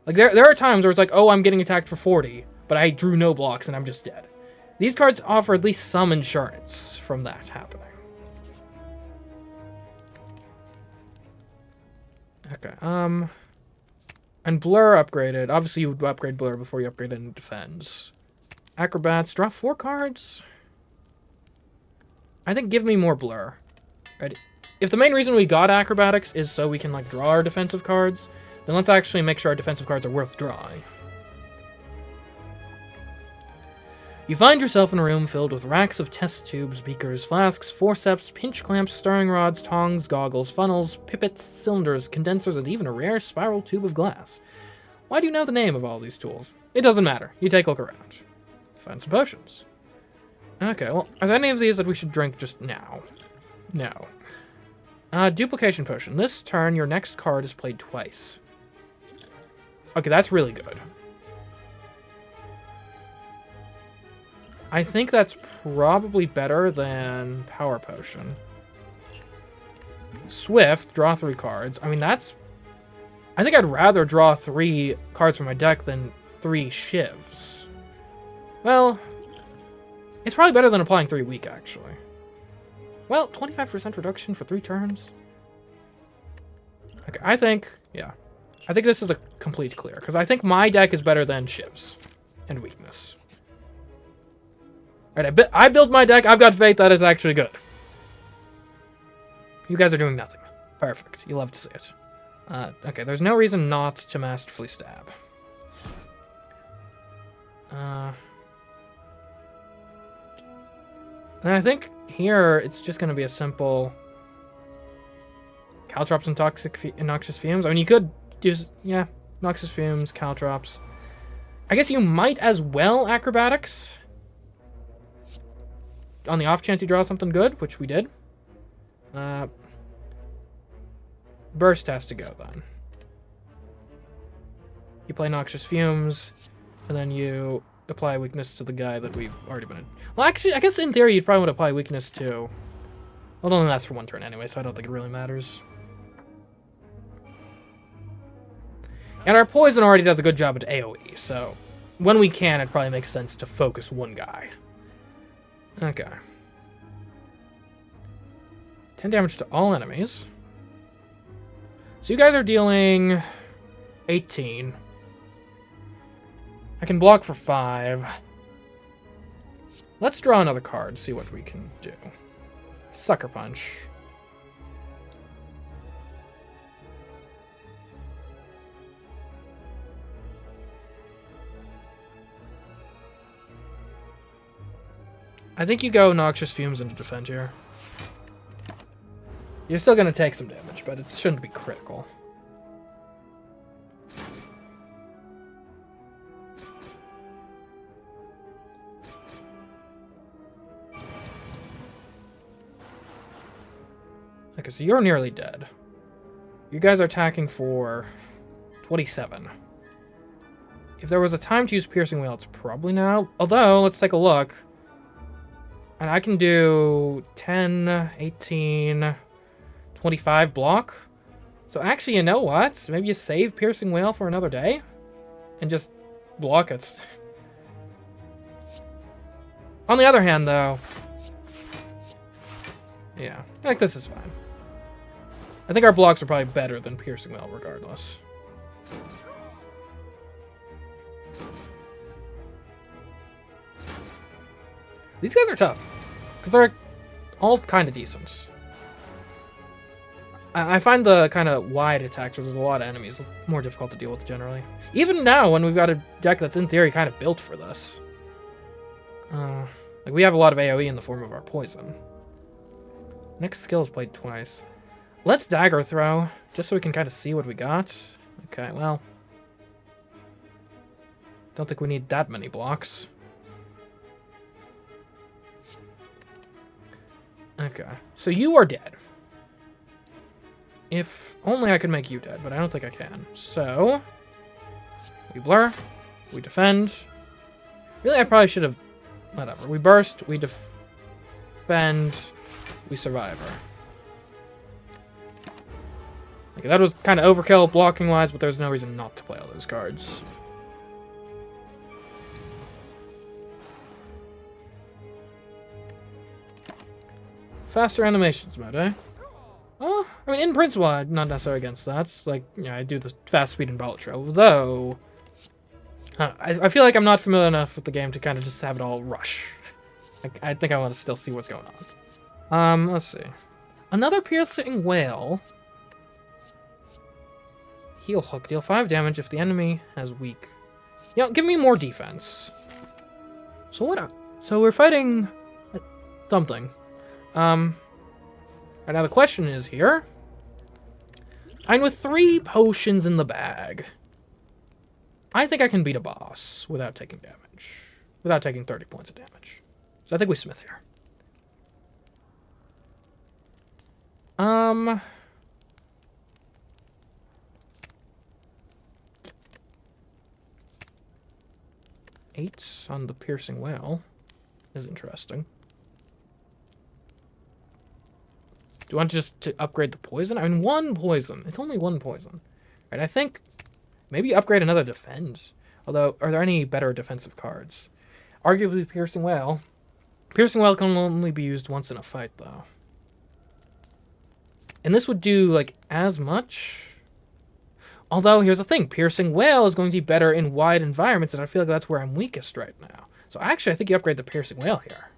Like, there are times where it's like, oh, I'm getting attacked for 40, but I drew no blocks and I'm just dead. These cards offer at least some insurance from that happening. Okay, and Blur upgraded. Obviously, you would upgrade Blur before you upgrade any defense. Acrobats, draw 4 cards. I think give me more Blur. Right? If the main reason we got Acrobatics is so we can, like, draw our defensive cards, then let's actually make sure our defensive cards are worth drawing. You find yourself in a room filled with racks of test tubes, beakers, flasks, forceps, pinch clamps, stirring rods, tongs, goggles, funnels, pipettes, cylinders, condensers, and even a rare spiral tube of glass. Why do you know the name of all these tools? It doesn't matter. You take a look around. Find some potions. Okay, well, are there any of these that we should drink just now? No. Duplication potion. This turn, your next card is played twice. Okay, that's really good. I think that's probably better than Power Potion. Swift, draw 3 cards. I mean, that's... I think I'd rather draw 3 cards from my deck than 3 shivs. Well, it's probably better than applying 3 weak, actually. Well, 25% reduction for 3 turns. Okay, I think, yeah. I think this is a complete clear, because I think my deck is better than shivs and weakness. Alright, I build my deck. I've got faith that it's actually good. You guys are doing nothing. Perfect. You love to see it. Okay, there's no reason not to masterfully stab. And I think here it's just going to be a simple Caltrops and Noxious Fumes. I mean, you could use, yeah, Noxious Fumes, Caltrops. I guess you might as well Acrobatics. On the off chance you draw something good, which we did. Burst has to go, then. You play Noxious Fumes, and then you apply weakness to the guy that we've already been in. Well, actually, I guess in theory you'd probably want to apply weakness to... Well, only lasts for 1 turn anyway, so I don't think it really matters. And our poison already does a good job at AoE, so when we can, it probably makes sense to focus one guy. Okay. 10 damage to all enemies. So you guys are dealing 18. I can block for 5. Let's draw another card, see what we can do. Sucker Punch. I think you go Noxious Fumes into defend here. You're still going to take some damage, but it shouldn't be critical. Okay, so you're nearly dead. You guys are attacking for 27. If there was a time to use Piercing Wheel, it's probably now. Although, let's take a look. And I can do 10, 18, 25 block. So actually, you know what? Maybe you save Piercing Wail for another day and just block it. On the other hand, though, yeah, I think this is fine. I think our blocks are probably better than Piercing Wail regardless. These guys are tough because they're all kind of decent. I find the kind of wide attacks where there's a lot of enemies more difficult to deal with generally. Even now, when we've got a deck that's in theory kind of built for this. Like we have a lot of AoE in the form of our poison. Next skill is played twice. Let's dagger throw, just so we can kind of see what we got. Okay, well. Don't think we need that many blocks. Okay, so you are dead. If only I could make you dead, but I don't think I can. So, we blur, we defend. Really, I probably should have... Whatever. We burst, we defend, we survivor. Okay, that was kind of overkill blocking-wise, but there's no reason not to play all those cards. Faster animations mode, eh? Oh, I mean, in principle, I'm not necessarily against that. Like, yeah, I do the fast speed and bullet trail, though... I feel like I'm not familiar enough with the game to kind of just have it all rush. I think I want to still see what's going on. Let's see. Another Piercing Wail. Heal Hook. Deal 5 damage if the enemy has weak. You know, give me more defense. So what? So we're fighting something. Right now the question is here. I'm with 3 potions in the bag. I think I can beat a boss without taking damage. Without taking 30 points of damage. So I think we smith here. Eight on the Piercing Wail is interesting. Do you want just to upgrade the poison? I mean, 1 poison. It's only 1 poison. Right, I think maybe upgrade another defense. Although, are there any better defensive cards? Arguably Piercing Wail. Piercing Wail can only be used once in a fight, though. And this would do, like, as much. Although, here's the thing. Piercing Wail is going to be better in wide environments, and I feel like that's where I'm weakest right now. So, actually, I think you upgrade the Piercing Wail here.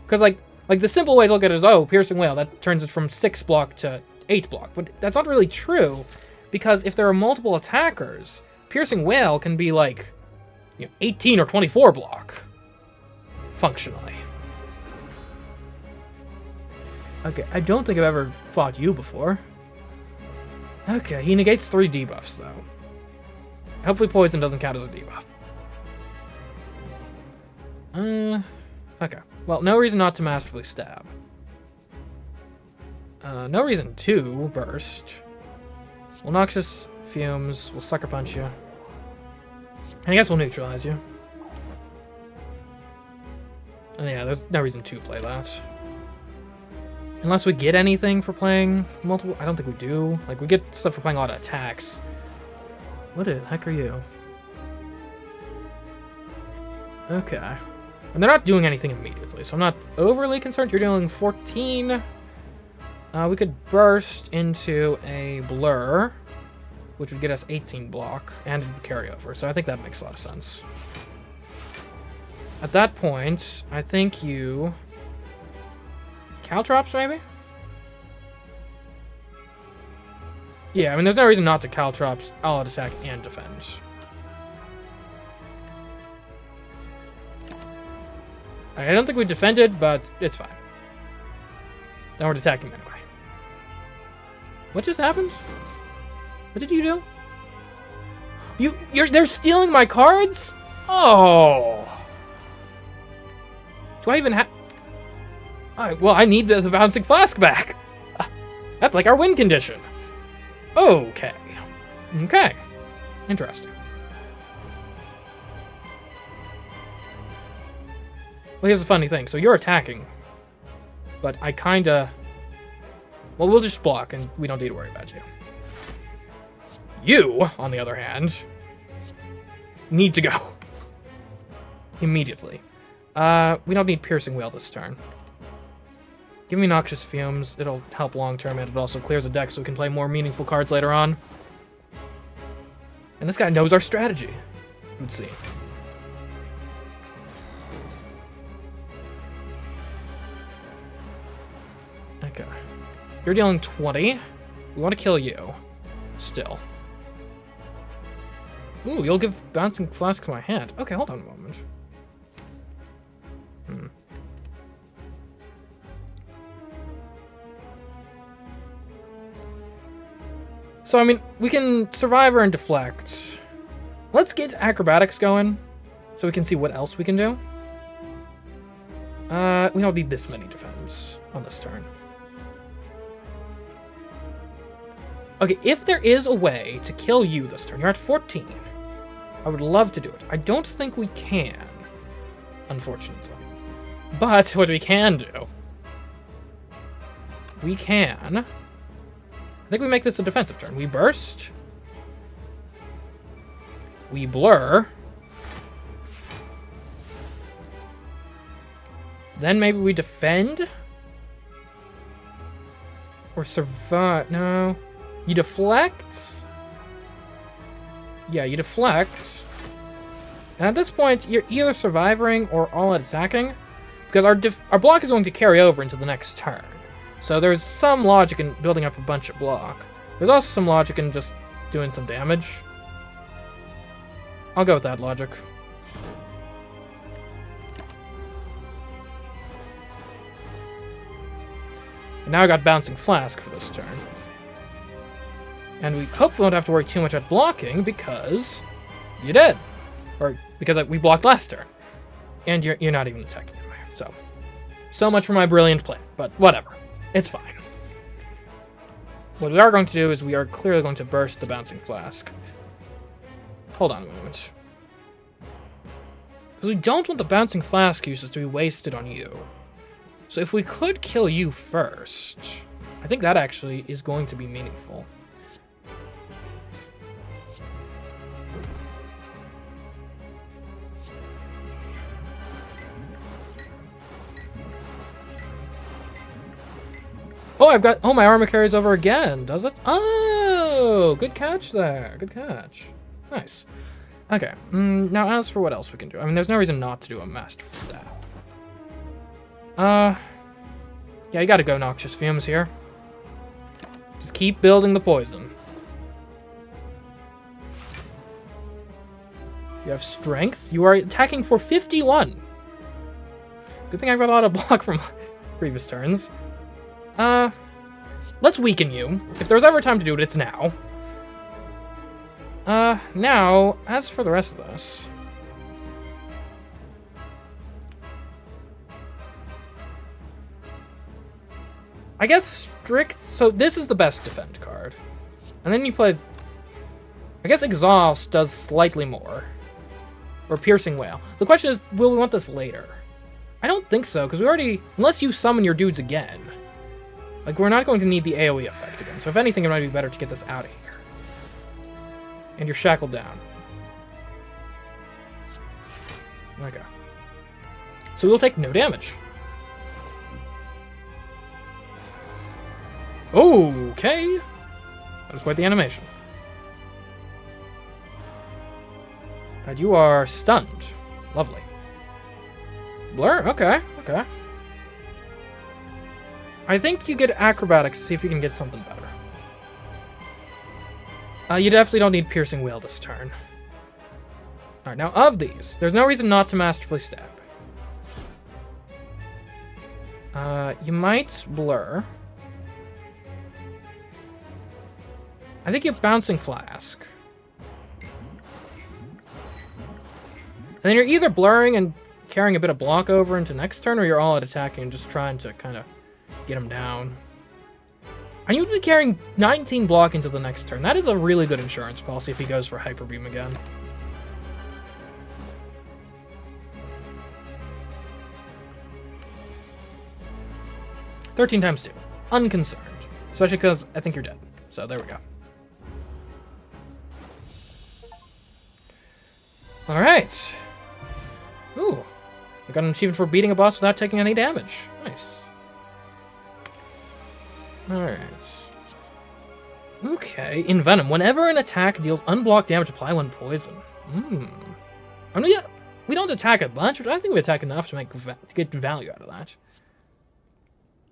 Because, like the simple way to look at it is, oh, Piercing Wail, that turns it from 6 block to 8 block. But that's not really true, because if there are multiple attackers, Piercing Wail can be, like, 18 or 24 block. Functionally. Okay, I don't think I've ever fought you before. Okay, he negates 3 debuffs, though. Hopefully poison doesn't count as a debuff. Okay. Well, no reason not to masterfully stab. No reason to burst. We'll Noxious Fumes. We'll Sucker Punch you. And I guess we'll neutralize you. And yeah, there's no reason to play that. Unless we get anything for playing multiple... I don't think we do. Like, we get stuff for playing a lot of attacks. What the heck are you? Okay. And they're not doing anything immediately, so I'm not overly concerned. You're dealing 14. We could burst into a blur, which would get us 18 block, and it would carry over. So I think that makes a lot of sense. At that point, I think you... Caltrops, maybe? Yeah, I mean, there's no reason not to Caltrops, allied attack, and defend. I don't think we defended, but it's fine. Now we're attacking anyway. What just happened? What did you do? They're stealing my cards? Oh. Do I even have... well, I need the bouncing flask back. That's like our win condition. Okay. Okay. Interesting. Well, here's the funny thing. So you're attacking, but I kinda... Well, we'll just block, and we don't need to worry about you. You, on the other hand, need to go. Immediately. We don't need Piercing Wail this turn. Give me Noxious Fumes. It'll help long term, and it also clears the deck so we can play more meaningful cards later on. And this guy knows our strategy. You would see. Okay. You're dealing 20. We want to kill you. Still. Ooh, you'll give Bouncing Flask to my hand. Okay, hold on a moment. So, I mean, we can Survivor and Deflect. Let's get Acrobatics going so we can see what else we can do. We don't need this many defense on this turn. Okay, if there is a way to kill you this turn, you're at 14. I would love to do it. I don't think we can, unfortunately. But what we can do, we can... I think we make this a defensive turn. We burst. We blur. Then maybe we defend. Or survive. No. You deflect. Yeah, you deflect. And at this point, you're either surviving or all out attacking. Because our block is going to carry over into the next turn. So there's some logic in building up a bunch of block. There's also some logic in just doing some damage. I'll go with that logic. And now I got Bouncing Flask for this turn. And we hopefully don't have to worry too much about blocking because you did. Or because we blocked last turn. And you're not even attacking anyway. So much for my brilliant plan, but whatever. It's fine. What we are going to do is we are clearly going to burst the Bouncing Flask. Hold on a moment. Because we don't want the Bouncing Flask uses to be wasted on you. So if we could kill you first, I think that actually is going to be meaningful. Oh, my armor carries over again, does it? Oh, good catch there. Good catch. Nice. Okay, now as for what else we can do. I mean, there's no reason not to do a Masterful Stab. Yeah, you gotta go Noxious Fumes here. Just keep building the poison. You have Strength. You are attacking for 51. Good thing I got a lot of block from previous turns. Let's weaken you. If there's ever a time to do it, it's now. Now, as for the rest of this... I guess Strict... So this is the best defend card. And then you play... I guess Exhaust does slightly more. Or Piercing Wail. The question is, will we want this later? I don't think so, because we already... Unless you summon your dudes again. Like, we're not going to need the AoE effect again. So if anything, it might be better to get this out of here. And you're shackled down. Okay. So we'll take no damage. Okay. That was quite the animation. And you are stunned. Lovely. Blur? Okay. Okay. I think you get Acrobatics to see if you can get something better. You definitely don't need Piercing Wail this turn. Alright, now of these, there's no reason not to Masterfully Stab. You might Blur. I think you have Bouncing Flask. And then you're either blurring and carrying a bit of block over into next turn, or you're all out attacking and just trying to kind of get him down. And you'd be carrying 19 block into the next turn. That is a really good insurance policy if he goes for Hyper Beam again. $13 times 2. Unconcerned. Especially because I think you're dead. So there we go. Alright. Ooh. I got an achievement for beating a boss without taking any damage. Nice. Alright. Okay. Envenom. Whenever an attack deals unblocked damage, apply one poison. I mean, yeah, we don't attack a bunch, but I think we attack enough to get value out of that.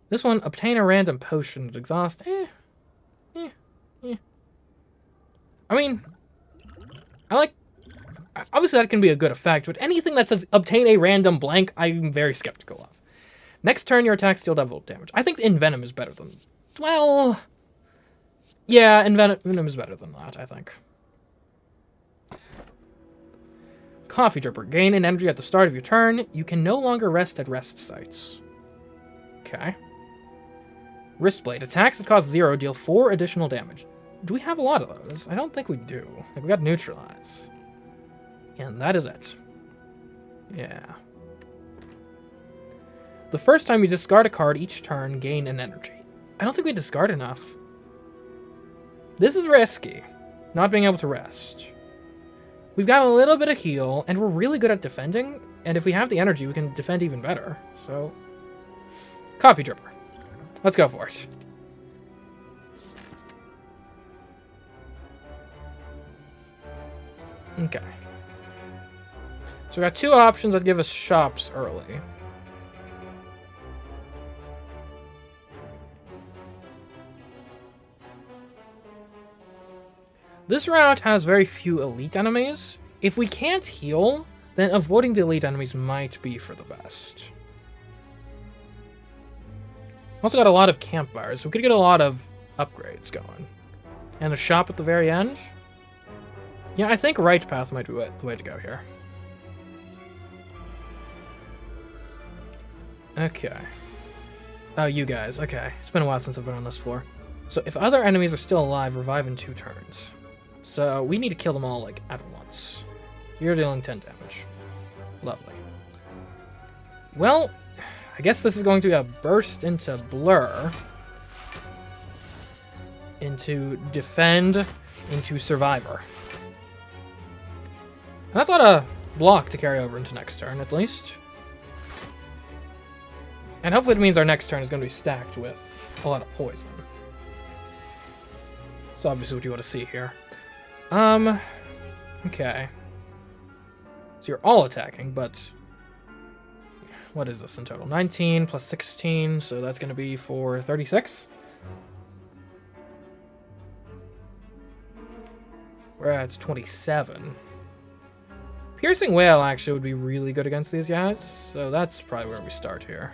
This one, obtain a random potion at exhaust. I mean, I like... Obviously, that can be a good effect, but anything that says obtain a random blank, I'm very skeptical of. Next turn, your attacks deal double damage. I think Envenom is better than... Well... Yeah, Envenom is better than that, I think. Coffee Dripper. Gain an energy at the start of your turn. You can no longer rest at rest sites. Okay. Wristblade. Attacks that cost 0 deal 4 additional damage. Do we have a lot of those? I don't think we do. Like, we got Neutralize. And that is it. Yeah. The first time you discard a card each turn, gain an energy. I don't think we discard enough. This is risky. Not being able to rest. We've got a little bit of heal, and we're really good at defending. And if we have the energy, we can defend even better. So, Coffee Dripper. Let's go for it. Okay. So we got 2 options that give us shops early. This route has very few elite enemies. If we can't heal, then avoiding the elite enemies might be for the best. Also got a lot of campfires, so we could get a lot of upgrades going. And a shop at the very end? Yeah, I think right path might be the way to go here. Okay. Oh, you guys. Okay. It's been a while since I've been on this floor. So if other enemies are still alive, revive in 2 turns. So we need to kill them all, like, at once. You're dealing 10 damage. Lovely. Well, I guess this is going to be a burst into Blur. Into Defend. Into Survivor. And that's a lot of block to carry over into next turn, at least. And hopefully it means our next turn is going to be stacked with a lot of poison. That's obviously what you want to see here. Okay. So you're all attacking, but... What is this in total? 19 plus 16, so that's going to be for 36? We're at 27. Piercing Whale actually would be really good against these guys, so that's probably where we start here.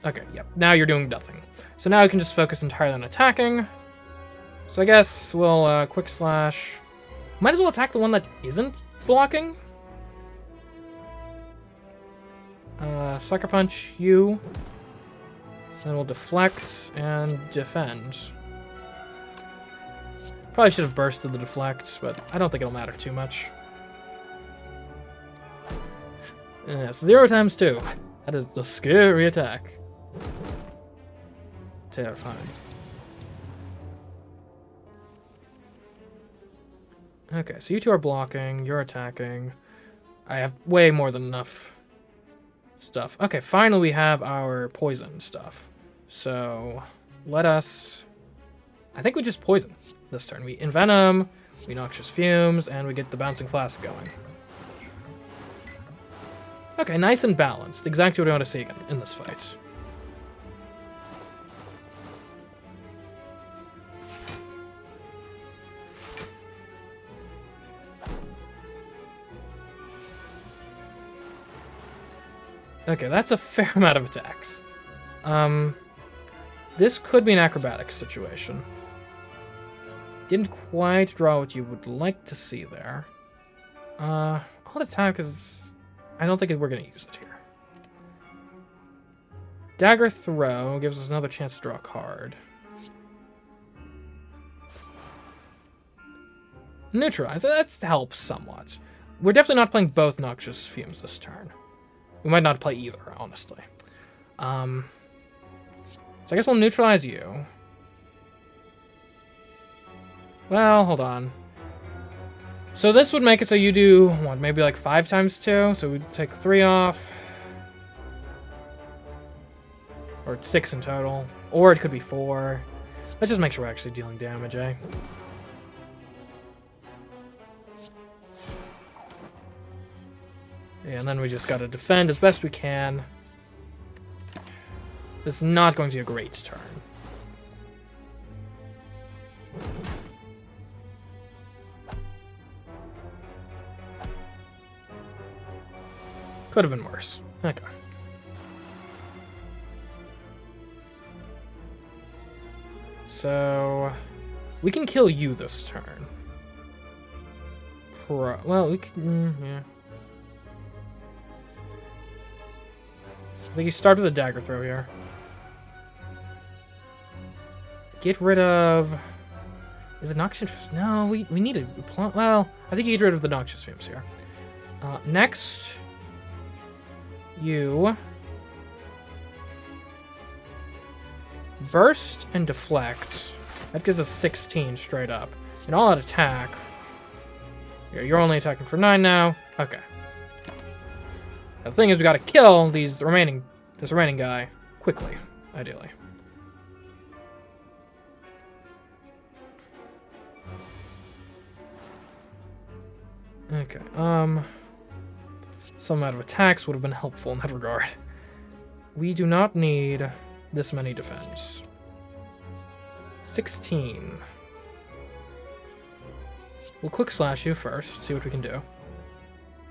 Okay, yep. Now you're doing nothing. So now we can just focus entirely on attacking. So I guess we'll quick slash. Might as well attack the one that isn't blocking. Sucker Punch you. Then we'll deflect and defend. Probably should have bursted the deflect, but I don't think it'll matter too much. Yes, 0 times 2. That is the scary attack. Terrifying. Okay, so you 2 are blocking, you're attacking. I have way more than enough stuff. Okay, finally we have our poison stuff. So, let us... I think we just poison this turn. We Envenom, we Noxious Fumes, and we get the Bouncing Flask going. Okay, nice and balanced. Exactly what I want to see again in this fight. Okay, that's a fair amount of attacks. This could be an acrobatics situation. Didn't quite draw what you would like to see there. All attack is... I don't think we're going to use it here. Dagger Throw gives us another chance to draw a card. Neutralize, that helps somewhat. We're definitely not playing both Noxious Fumes this turn. We might not play either, honestly. So I guess we'll neutralize you. Well, hold on. So this would make it so you do, what, maybe like 5 times 2? So we'd take 3 off. Or 6 in total. Or it could be 4. Let's just make sure we're actually dealing damage, eh? Yeah, and then we just gotta defend as best we can. It's not going to be a great turn. Could have been worse. Okay. So we can kill you this turn. Well, we can, yeah. I think you start with a dagger throw here. Get rid of... Is it noxious? No, we need a... Well, I think you get rid of the noxious fumes here. Next... You... Burst and deflect. That gives us 16 straight up. And all out attack. Yeah, you're only attacking for 9 now. Okay. Now, the thing is, we gotta kill this remaining guy quickly, ideally. Okay, some amount of attacks would have been helpful in that regard. We do not need this many defense. 16. We'll quick slash you first, see what we can do.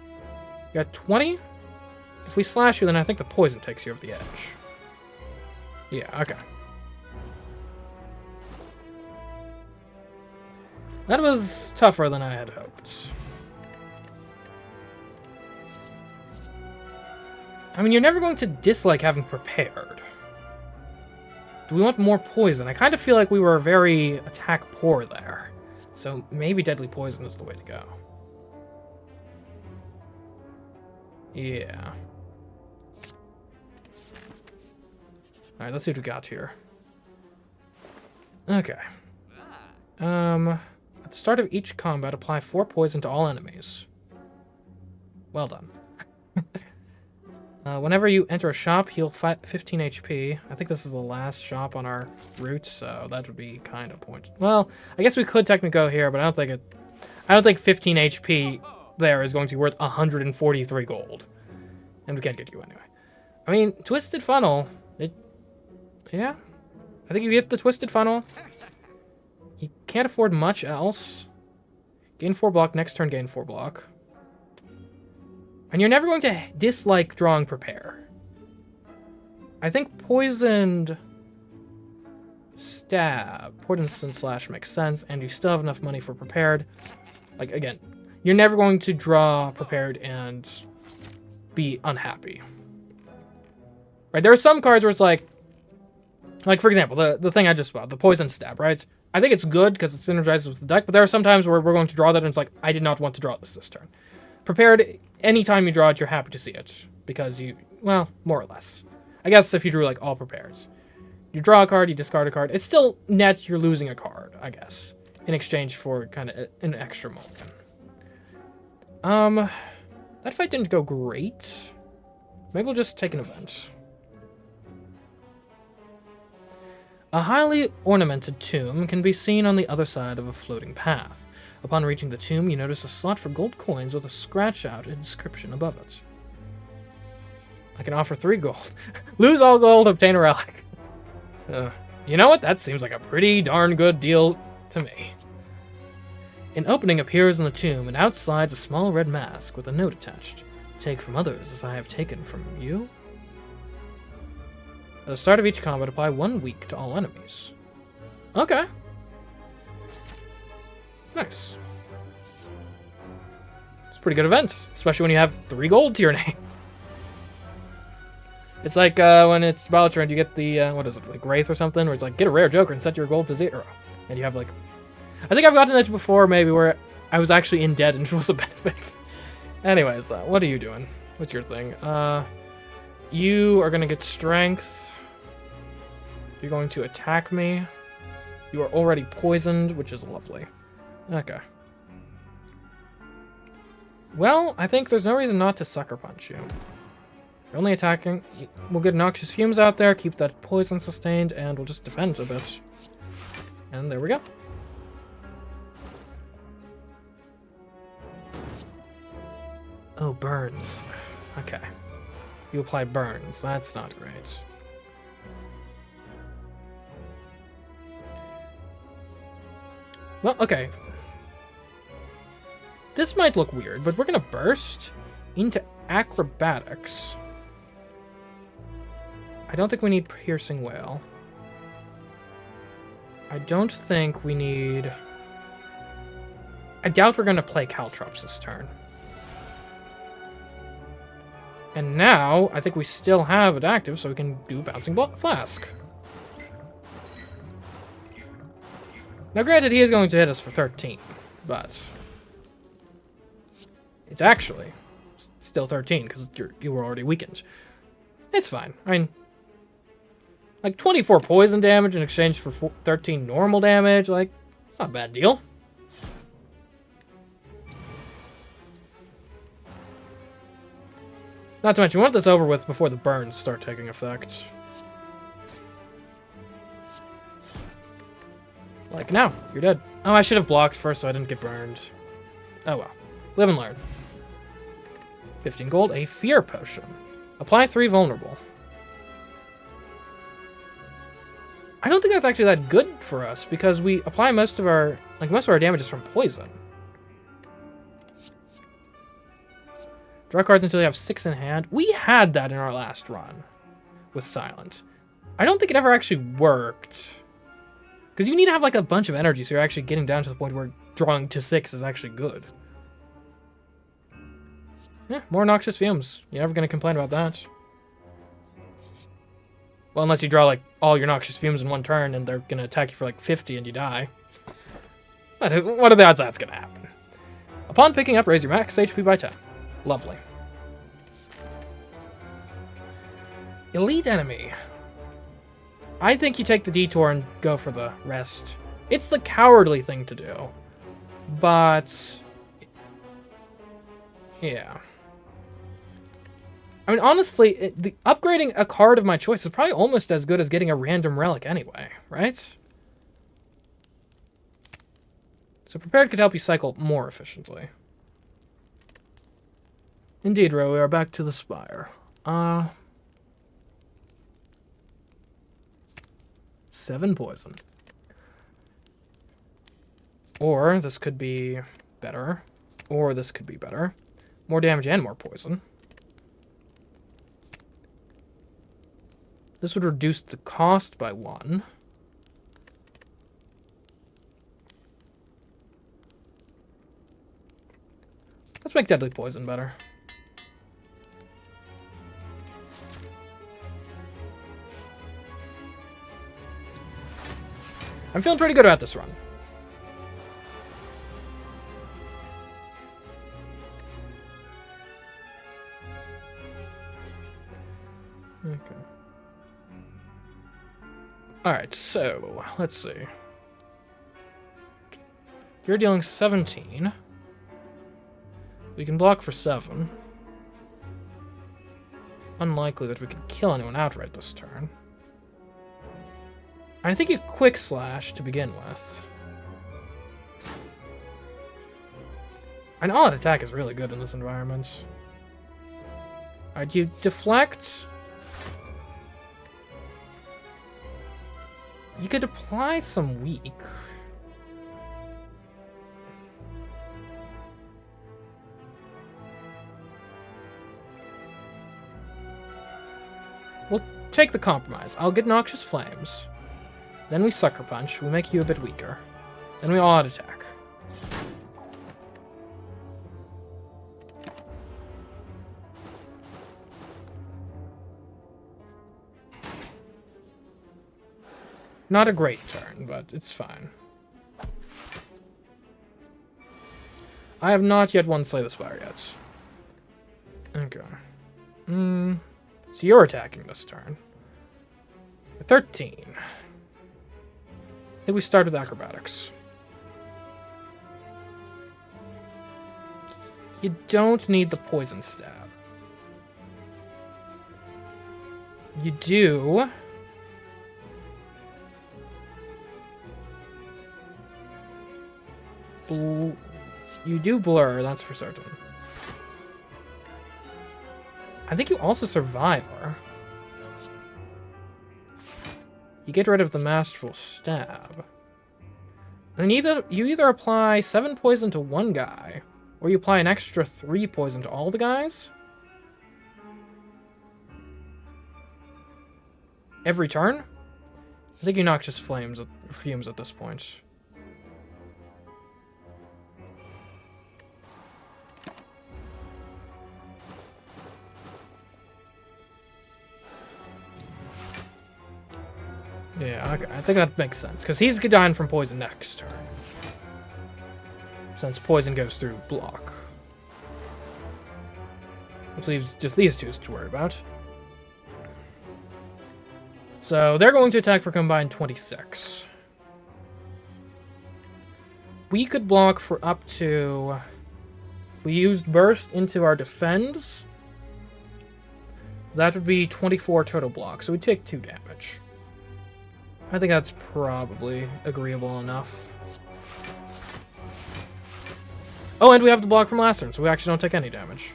You got 20? If we slash you, then I think the poison takes you over the edge. Yeah, okay. That was tougher than I had hoped. I mean, you're never going to dislike having prepared. Do we want more poison? I kind of feel like we were very attack poor there. So maybe deadly poison is the way to go. Yeah. Alright, let's see what we got here. Okay. At the start of each combat, apply 4 poison to all enemies. Well done. Whenever you enter a shop, heal 15 HP. I think this is the last shop on our route, so that would be kind of point. Well, I guess we could technically go here, but I don't think 15 HP there is going to be worth 143 gold. And we can't get you anyway. I mean, Twisted Funnel, yeah. I think you get the Twisted Funnel. You can't afford much else. Gain 4 block, next turn gain 4 block. And you're never going to dislike drawing Prepare. I think Poisoned Stab, Poisoned Slash makes sense, and you still have enough money for Prepared. Like, again, you're never going to draw Prepared and be unhappy. Right, there are some cards where it's like for example, the thing I just bought, the Poison Stab, right? I think it's good because it synergizes with the deck, but there are some times where we're going to draw that and it's like, I did not want to draw this turn. Prepared, anytime you draw it, you're happy to see it. Because you, well, more or less. I guess if you drew like all prepares. You draw a card, you discard a card. It's still net, you're losing a card, I guess. In exchange for kind of an extra mulligan. That fight didn't go great. Maybe we'll just take an event. A highly ornamented tomb can be seen on the other side of a floating path. Upon reaching the tomb, you notice a slot for gold coins with a scratch-out inscription above it. I can offer 3 gold. Lose all gold, obtain a relic. You know what? That seems like a pretty darn good deal to me. An opening appears in the tomb, and out slides a small red mask with a note attached. Take from others as I have taken from you. At the start of each combat, apply 1 week to all enemies. Okay. Nice. It's a pretty good event, especially when you have 3 gold to your name. It's like when it's battle turn, you get the, what is it, like Wraith or something, where it's like, get a rare Joker and set your gold to 0. And you have like, I think I've gotten that before, maybe, where I was actually in debt and it was a benefit. Anyways, what are you doing? What's your thing? You are going to get strength. You're going to attack me. You are already poisoned, which is lovely. Okay. Well, I think there's no reason not to Sucker Punch you. You're only attacking. We'll get Noxious Fumes out there, keep that poison sustained, and we'll just defend a bit. And there we go. Oh, burns. Okay. You apply burns. That's not great. Well, okay. This might look weird, but we're gonna burst into acrobatics. I don't think we need piercing wail. I don't think we need... I doubt we're gonna play Caltrops this turn. And now, I think we still have it active, so we can do Bouncing Flask. Now, granted, he is going to hit us for 13, but... it's actually still 13, because you were already weakened. It's fine. I mean, like 24 poison damage in exchange for 13 normal damage, like, it's not a bad deal. Not to mention, we want this over with before the burns start taking effect. Like now, you're dead. Oh, I should have blocked first so I didn't get burned. Oh well. Live and learn. 15 gold, a fear potion. Apply 3 vulnerable. I don't think that's actually that good for us because we apply most of our damage is from poison. Draw cards until you have 6 in hand. We had that in our last run with Silent. I don't think it ever actually worked. Because you need to have like a bunch of energy so you're actually getting down to the point where drawing to 6 is actually good. Yeah, more Noxious Fumes. You're never going to complain about that. Well, unless you draw like all your Noxious Fumes in one turn and they're going to attack you for like 50 and you die. What are the odds that's going to happen? Upon picking up, raise your max HP by 10. Lovely. Elite enemy. I think you take the detour and go for the rest. It's the cowardly thing to do. But... yeah. I mean, honestly, upgrading a card of my choice is probably almost as good as getting a random relic anyway, right? So prepared could help you cycle more efficiently. Indeed, Ro, we are back to the Spire. 7 poison. Or this could be better. Or this could be better. More damage and more poison. This would reduce the cost by 1. Let's make Deadly Poison better. I'm feeling pretty good about this run. Okay. Alright, so, let's see. You're dealing 17. We can block for 7. Unlikely that we can kill anyone outright this turn. I think you Quick Slash to begin with. An odd attack is really good in this environment. Alright, you deflect. You could apply some weak. We'll take the compromise. I'll get Noxious Flames. Then we Sucker Punch. We make you a bit weaker. Then we all out attack. Not a great turn, but it's fine. I have not yet won Slay the Spire yet. Okay. So you're attacking this turn. For 13. I think we start with acrobatics. You don't need the poison stab. You do. You do blur, that's for certain. I think you also Survivor. You get rid of the Masterful Stab. And you either apply 7 poison to one guy, or you apply an extra 3 poison to all the guys. Every turn? I think you Noxious Fumes at this point. Yeah, okay. I think that makes sense, because he's dying from poison next turn. Since poison goes through block. Which leaves just these two to worry about. So they're going to attack for combined 26. We could block for up to... If we used Burst into our defends, that would be 24 total block, so we'd take 2 damage. I think that's probably agreeable enough. Oh, and we have the block from last turn, so we actually don't take any damage.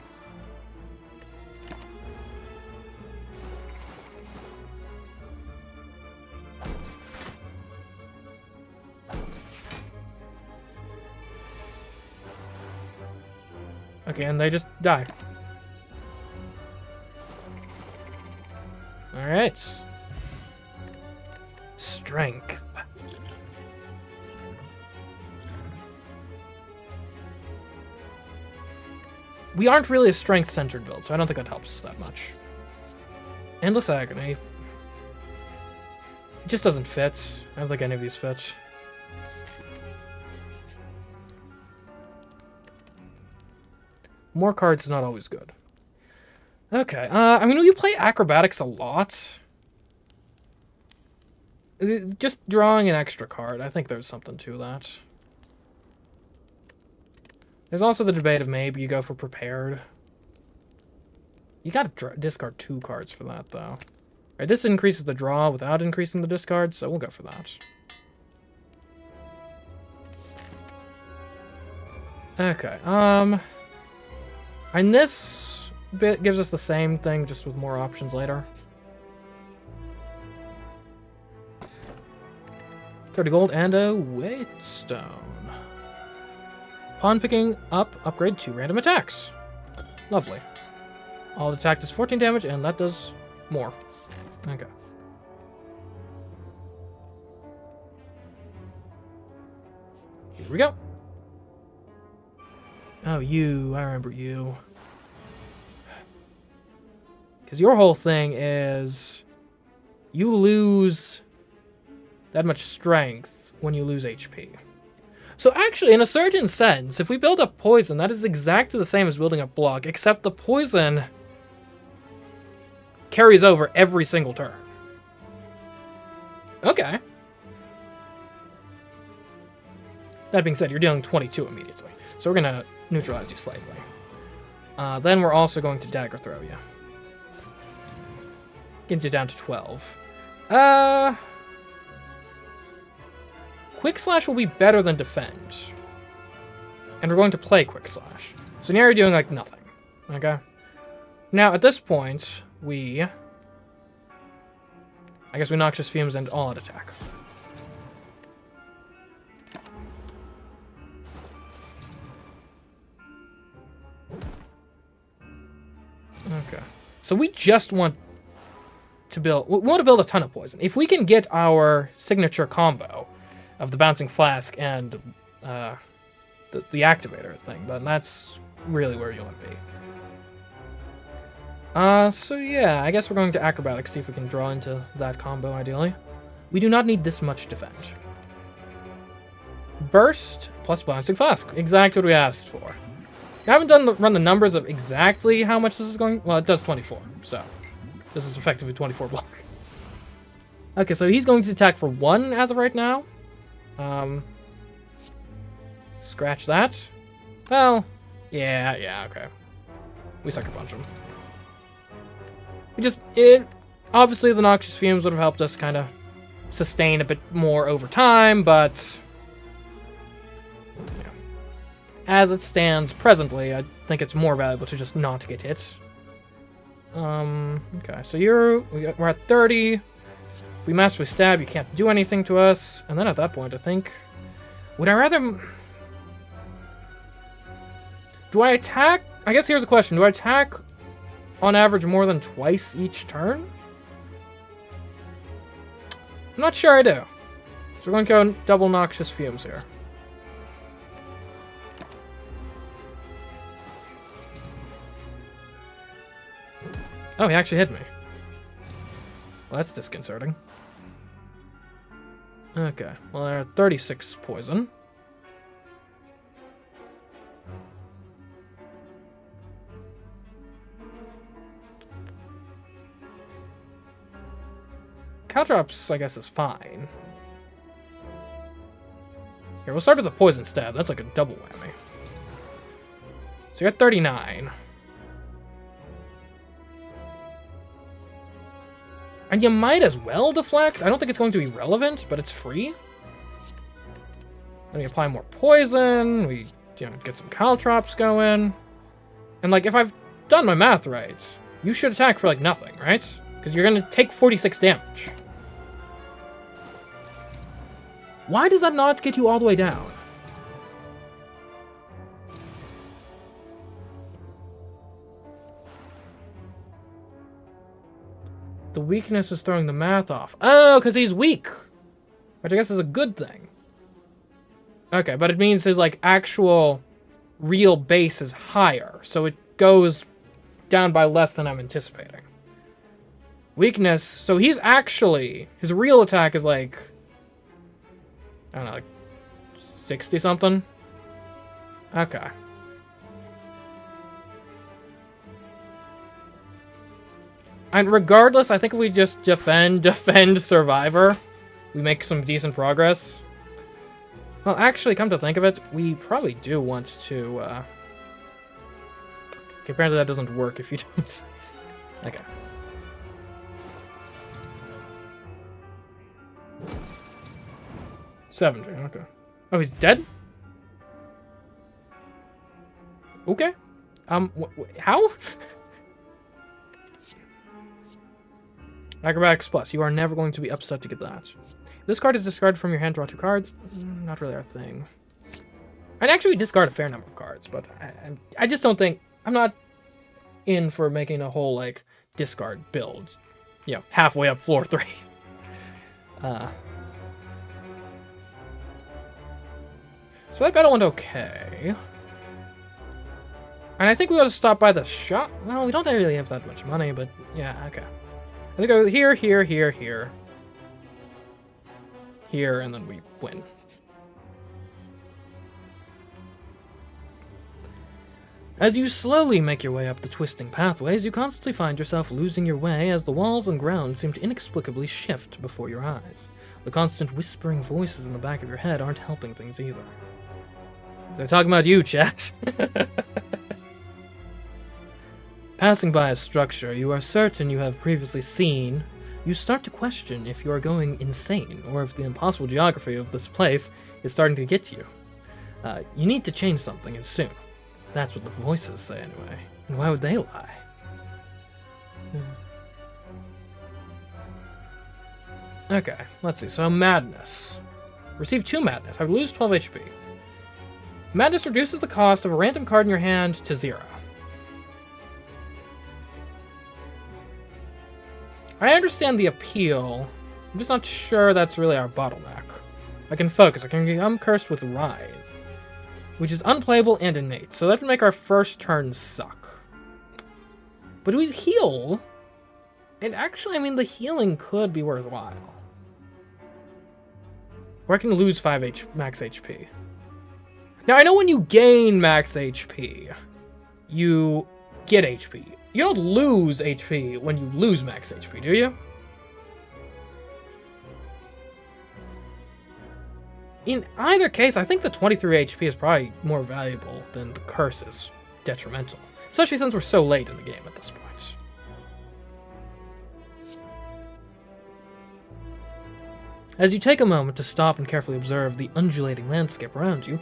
Okay, and they just die. Alright. Strength. We aren't really a strength-centered build, so I don't think that helps us that much. Endless Agony. It just doesn't fit. I don't think any of these fit. More cards is not always good. Okay, I mean, we play acrobatics a lot. Just drawing an extra card, I think there's something to that. There's also the debate of maybe you go for prepared. You gotta discard 2 cards for that, though. Right, this increases the draw without increasing the discard, so we'll go for that. Okay, and this bit gives us the same thing, just with more options later. 30 gold and a Waitstone. Pawn picking up, upgrade 2 random attacks. Lovely. All attack does 14 damage, and that does more. Okay. Here we go. Oh, you. I remember you. Because your whole thing is... You lose that much strength when you lose HP. So actually, in a certain sense, if we build up poison, that is exactly the same as building up block, except the poison carries over every single turn. Okay. That being said, you're dealing 22 immediately, so we're going to neutralize you slightly. Then we're also going to dagger throw you. Gets you down to 12. Quick Slash will be better than Defend. And we're going to play Quick Slash. So now you're doing, like, nothing. Okay? Now, at this point, I guess we Noxious Fumes and all-out attack. Okay. So we just want to build... We want to build a ton of poison. If we can get our signature combo of the Bouncing Flask and the activator thing, then that's really where you want to be. So yeah, I guess we're going to Acrobatics, see if we can draw into that combo, ideally. We do not need this much Defend. Burst plus Bouncing Flask. Exactly what we asked for. I haven't run the numbers of exactly how much this is going... Well, it does 24, so... This is effectively 24 block. Okay, so he's going to attack for 1 as of right now. Scratch that. Well, yeah, okay. We Sucker Punch him. Obviously the Noxious Fumes would have helped us kind of sustain a bit more over time, but yeah. As it stands presently, I think it's more valuable to just not get hit. Okay, so we're at 30. If we Masterfully Stab, you can't do anything to us. And then at that point, I think... Would I rather... Do I attack? I guess here's a question. Do I attack on average more than twice each turn? I'm not sure I do. So we're going to go double Noxious Fumes here. Oh, he actually hit me. Well, that's disconcerting. Okay, well, they're at 36 poison. Caltrops, I guess, is fine. Here, we'll start with the Poison Stab. That's like a double whammy. So you're at 39. And you might as well deflect. I don't think it's going to be relevant, but it's free. Then we apply more poison. We get some caltrops going. And like, if I've done my math right, you should attack for like nothing, right? Because you're going to take 46 damage. Why does that not get you all the way down? The weakness is throwing the math off. Oh, because he's weak. Which I guess is a good thing. Okay, but it means his, like, actual real base is higher. So it goes down by less than I'm anticipating. Weakness, so he's actually... His real attack is, like... I don't know, like... 60-something? Okay. And regardless, I think if we just defend Survivor, we make some decent progress. Well, actually, come to think of it, we probably do want to, Okay, apparently that doesn't work if you don't... Okay. Okay. Oh, he's dead? Okay. How? Acrobatics Plus. You are never going to be upset to get that. This card is discarded from your hand. Draw 2 cards. Not really our thing. I'd actually discard a fair number of cards, but I just don't think... I'm not in for making a whole, like, discard build. You know, halfway up floor 3. So that battle went okay. And I think we ought to stop by the shop. Well, we don't really have that much money, but yeah, okay. I think I go here, here, here, here. Here, and then we win. As you slowly make your way up the twisting pathways, you constantly find yourself losing your way as the walls and ground seem to inexplicably shift before your eyes. The constant whispering voices in the back of your head aren't helping things either. They're talking about you, chat. Passing by a structure you are certain you have previously seen, you start to question if you are going insane or if the impossible geography of this place is starting to get to you. You need to change something, and soon. That's what the voices say anyway. And why would they lie? Okay, let's see. So Madness. Receive 2 Madness. I would lose 12 HP. Madness reduces the cost of a random card in your hand to 0. I understand the appeal. I'm just not sure that's really our bottleneck. I can focus. I can become cursed with Rise, which is unplayable and innate, so that would make our first turn suck. But we heal, and actually, I mean, the healing could be worthwhile. Or I can lose 5 max HP. Now, I know when you gain max HP, you get HP. You don't lose HP when you lose max HP, do you? In either case, I think the 23 HP is probably more valuable than the curse is detrimental. Especially since we're so late in the game at this point. As you take a moment to stop and carefully observe the undulating landscape around you,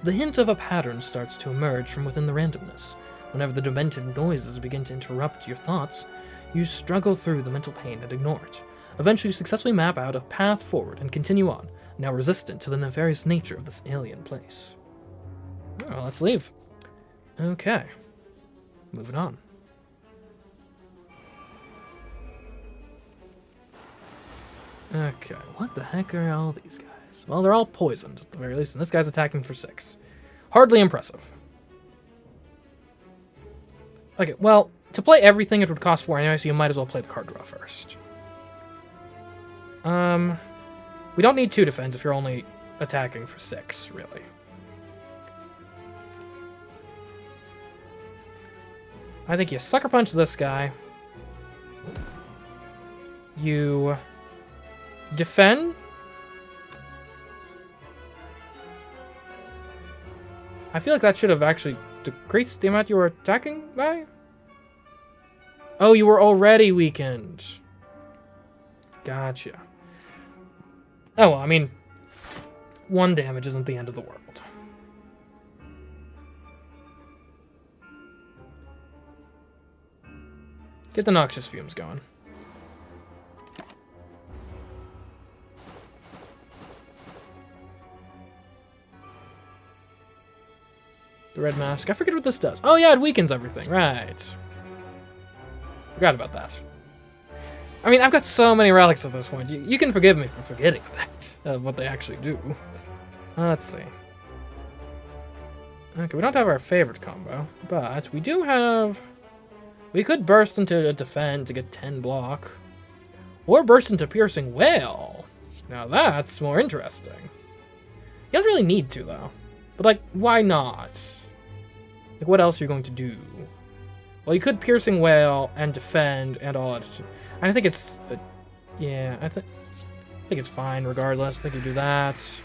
the hint of a pattern starts to emerge from within the randomness. Whenever the demented noises begin to interrupt your thoughts, you struggle through the mental pain and ignore it. Eventually, you successfully map out a path forward and continue on, now resistant to the nefarious nature of this alien place. Oh, let's leave. Okay. Moving on. Okay, what the heck are all these guys? Well, they're all poisoned, at the very least, and this guy's attacking for 6. Hardly impressive. Okay, well, to play everything, it would cost 4 anyway, so you might as well play the card draw first. We don't need 2 defense if you're only attacking for 6, really. I think you sucker punch this guy. You defend. I feel like that should have actually decreased the amount you were attacking by. Oh, you were already weakened. Gotcha. Oh, well, I mean, 1 damage isn't the end of the world. Get the noxious fumes going. The red mask. I forget what this does. Oh, yeah, it weakens everything. Right. Forgot about that. I mean, I've got so many relics at this point. You can forgive me for forgetting that, what they actually do. Let's see. Okay, we don't have our favorite combo, but we do have... We could burst into a defend to get 10 block. Or burst into piercing wail. Now that's more interesting. You don't really need to, though. But, like, why not? Like, what else are you going to do? Well, you could piercing wail and defend and all that. I think it's... yeah, I think it's fine regardless. I think you do that.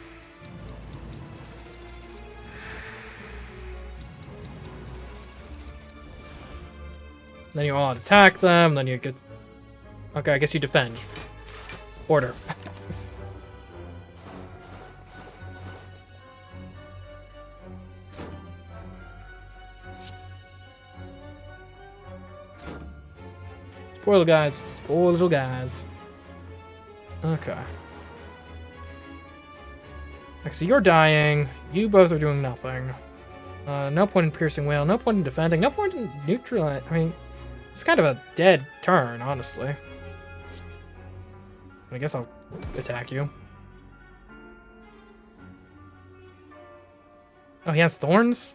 Then you all attack them, then you get... Okay, I guess you defend. Order. Poor little guys. Poor little guys. Okay. Okay, so you're dying. You both are doing nothing. No point in piercing wail. No point in defending. No point in neutralizing. I mean, it's kind of a dead turn, honestly. I guess I'll attack you. Oh, he has thorns?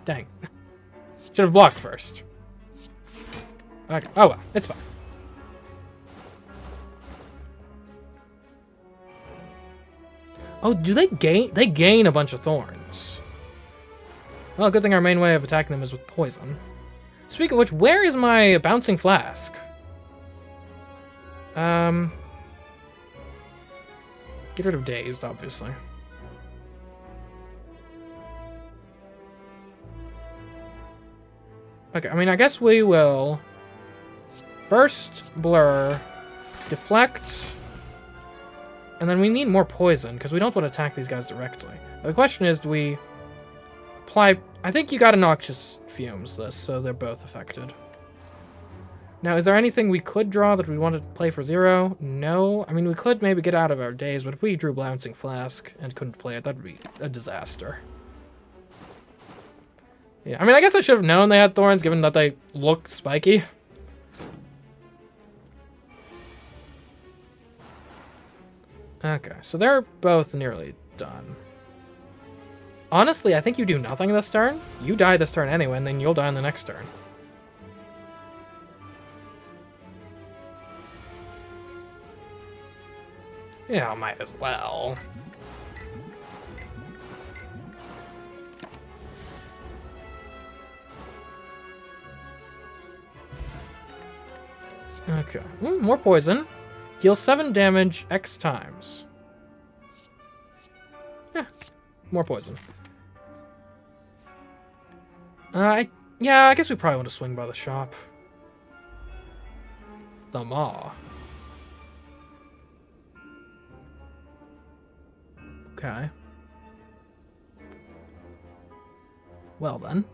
Dang. Should have blocked first. Okay. Oh well, it's fine. Oh, do they gain? They gain a bunch of thorns. Well, good thing our main way of attacking them is with poison. Speaking of which, where is my bouncing flask? Get rid of dazed, obviously. Okay, I mean, I guess we will burst, blur, deflect, and then we need more poison because we don't want to attack these guys directly. The question is, do we apply... I think you got noxious fumes this, so they're both affected. Now, is there anything we could draw that we wanted to play for 0? No. I mean, we could maybe get out of our daze, but if we drew Bouncing Flask and couldn't play it, that would be a disaster. Yeah, I mean, I guess I should have known they had thorns, given that they look spiky. Okay, so they're both nearly done. Honestly, I think you do nothing this turn. You die this turn anyway, and then you'll die on the next turn. Yeah, might as well. Okay. More poison. Deal 7 damage X times. Yeah. More poison. Yeah, I guess we probably want to swing by the shop. The maw. Okay. Well then.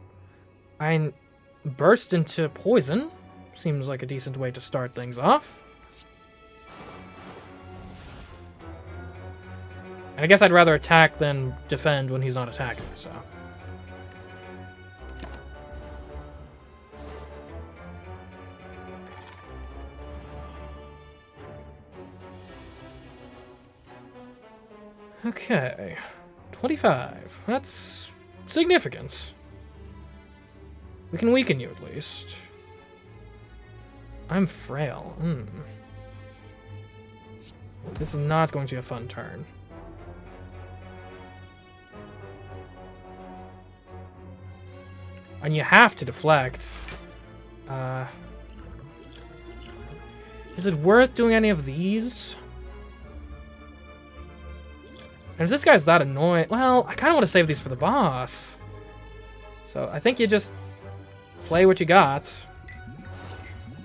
Burst into poison. Seems like a decent way to start things off. And I guess I'd rather attack than defend when he's not attacking, so. Okay. 25. That's significant. We can weaken you at least. I'm frail. This is not going to be a fun turn. And you have to deflect. Is it worth doing any of these? And if this guy's that annoying... Well, I kind of want to save these for the boss. So I think you just play what you got.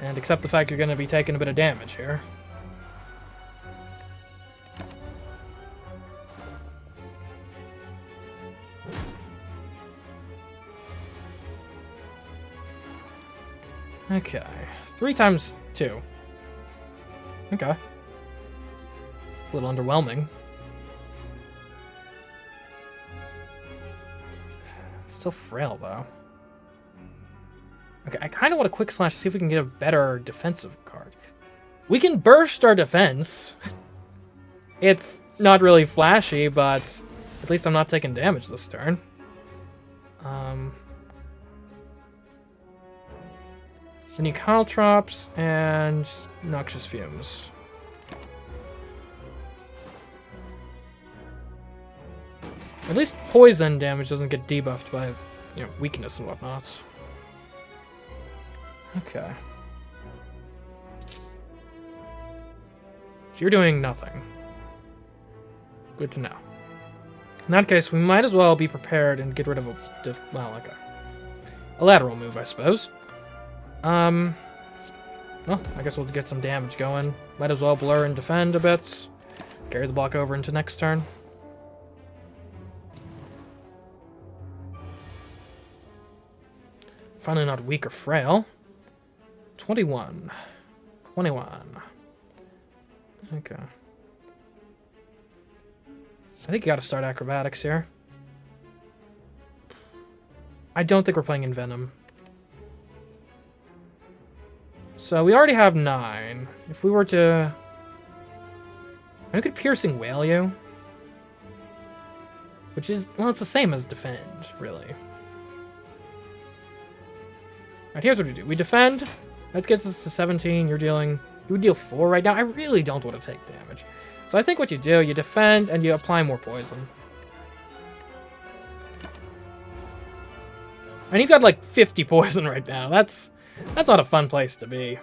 And accept the fact you're going to be taking a bit of damage here. Okay. 3 times 2. Okay. A little underwhelming. Still frail, though. Okay, I kind of want a quick slash to see if we can get a better defensive card. We can burst our defense. It's not really flashy, but at least I'm not taking damage this turn. Then you caltrops and noxious fumes. At least poison damage doesn't get debuffed by, you know, weakness and whatnot. Okay. So you're doing nothing. Good to know. In that case, we might as well be prepared and get rid of a lateral move, I suppose. Well, I guess we'll get some damage going. Might as well blur and defend a bit. Carry the block over into next turn. Finally not weak or frail. 21. 21. Okay. I think you gotta start acrobatics here. I don't think we're playing in Venom. So we already have 9. If we were to... I could Piercing Wail you. Which is... Well, it's the same as defend, really. Alright, here's what we do. We defend. That gets us to 17. You're dealing... You would deal 4 right now. I really don't want to take damage. So I think what you do, you defend and you apply more poison. And he's got like 50 poison right now. That's not a fun place to be.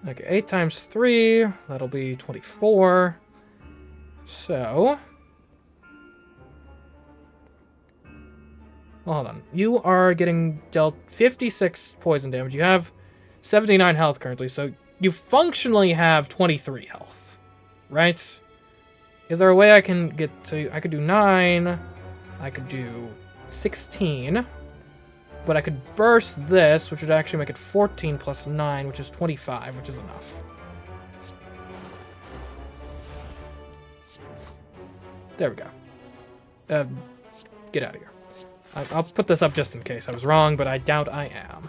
Okay, 8 times 3. That'll be 24. So... Well, hold on. You are getting dealt 56 poison damage. You have 79 health currently, so you functionally have 23 health. Right? Is there a way I can get to... I could do 9. I could do 16. But I could burst this, which would actually make it 14 plus 9, which is 25, which is enough. There we go. Get out of here. I'll put this up just in case I was wrong, but I doubt I am.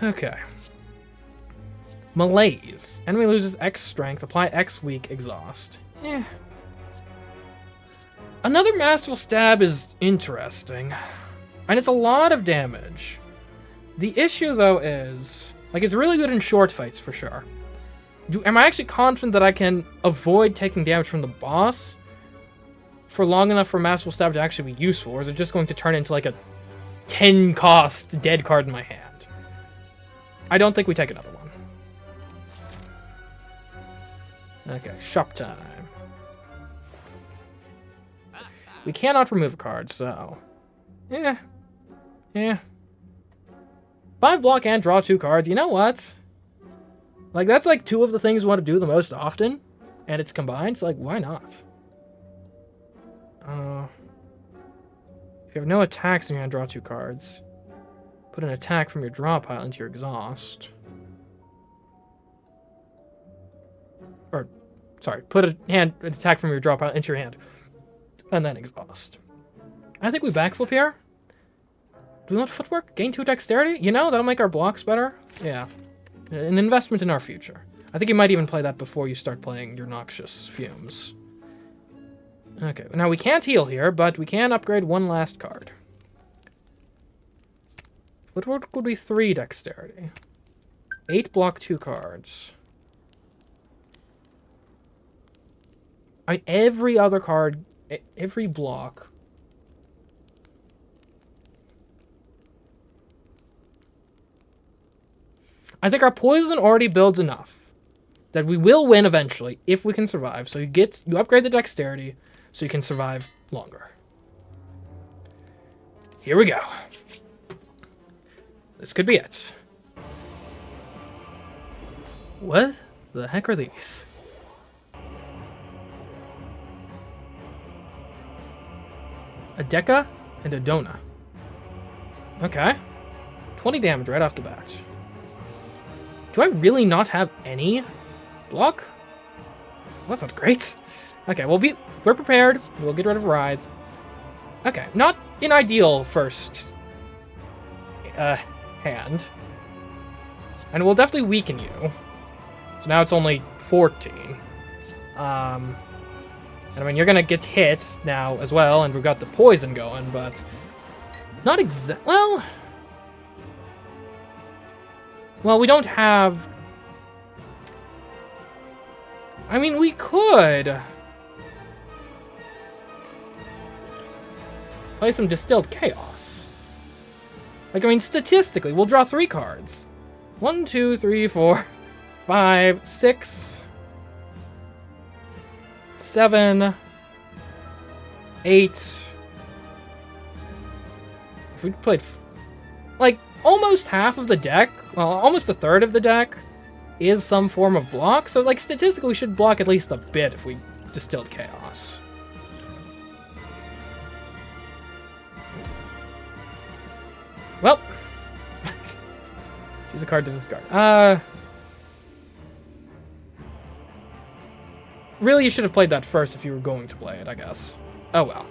Okay. Malaise. Enemy loses X strength. Apply X weak. Exhaust. Another Masterful Stab is interesting. And it's a lot of damage. The issue, though, is... Like, it's really good in short fights, for sure. Am I actually confident that I can avoid taking damage from the boss? for long enough for Masterful Stab to actually be useful, or is it just going to turn into like a 10 cost dead card in my hand? I don't think we take another one. Okay, shop time. We cannot remove a card, so... Yeah. 5 block and draw 2 cards. You know what? Like, that's like 2 of the things we want to do the most often, and it's combined, so like, why not? If you have no attacks in your hand, draw 2 cards. Put an attack from your draw pile into your exhaust. Or, sorry, put an attack from your draw pile into your hand. And then exhaust. I think we backflip here. Do we want footwork? Gain 2 dexterity? You know, that'll make our blocks better. Yeah. An investment in our future. I think you might even play that before you start playing your Noxious Fumes. Okay, now we can't heal here, but we can upgrade 1 last card. Footwork would be 3 dexterity. 8 block 2 cards. Every other card, every block. I think our poison already builds enough that we will win eventually if we can survive. So you upgrade the dexterity so you can survive longer. Here we go. This could be it. What the heck are these? A Deca and a Dona. Okay. 20 damage right off the bat. Do I really not have any block? Well, that's not great. Okay, we're prepared. We'll get rid of Writhe. Okay, not an ideal first hand. And we'll definitely weaken you. So now it's only 14. And I mean, you're gonna get hit now as well, and we've got the poison going, but not well, we don't have... I mean, we could play some Distilled Chaos. Like, I mean, statistically, we'll draw 3 cards. 1, 2, 3, 4, 5, 6, 7, 8. If we played, like, almost half of the deck, well, almost a third of the deck is some form of block. So, like, statistically, we should block at least a bit if we Distilled Chaos. Well, choose a card to discard. Really, you should have played that first if you were going to play it, I guess. Oh well.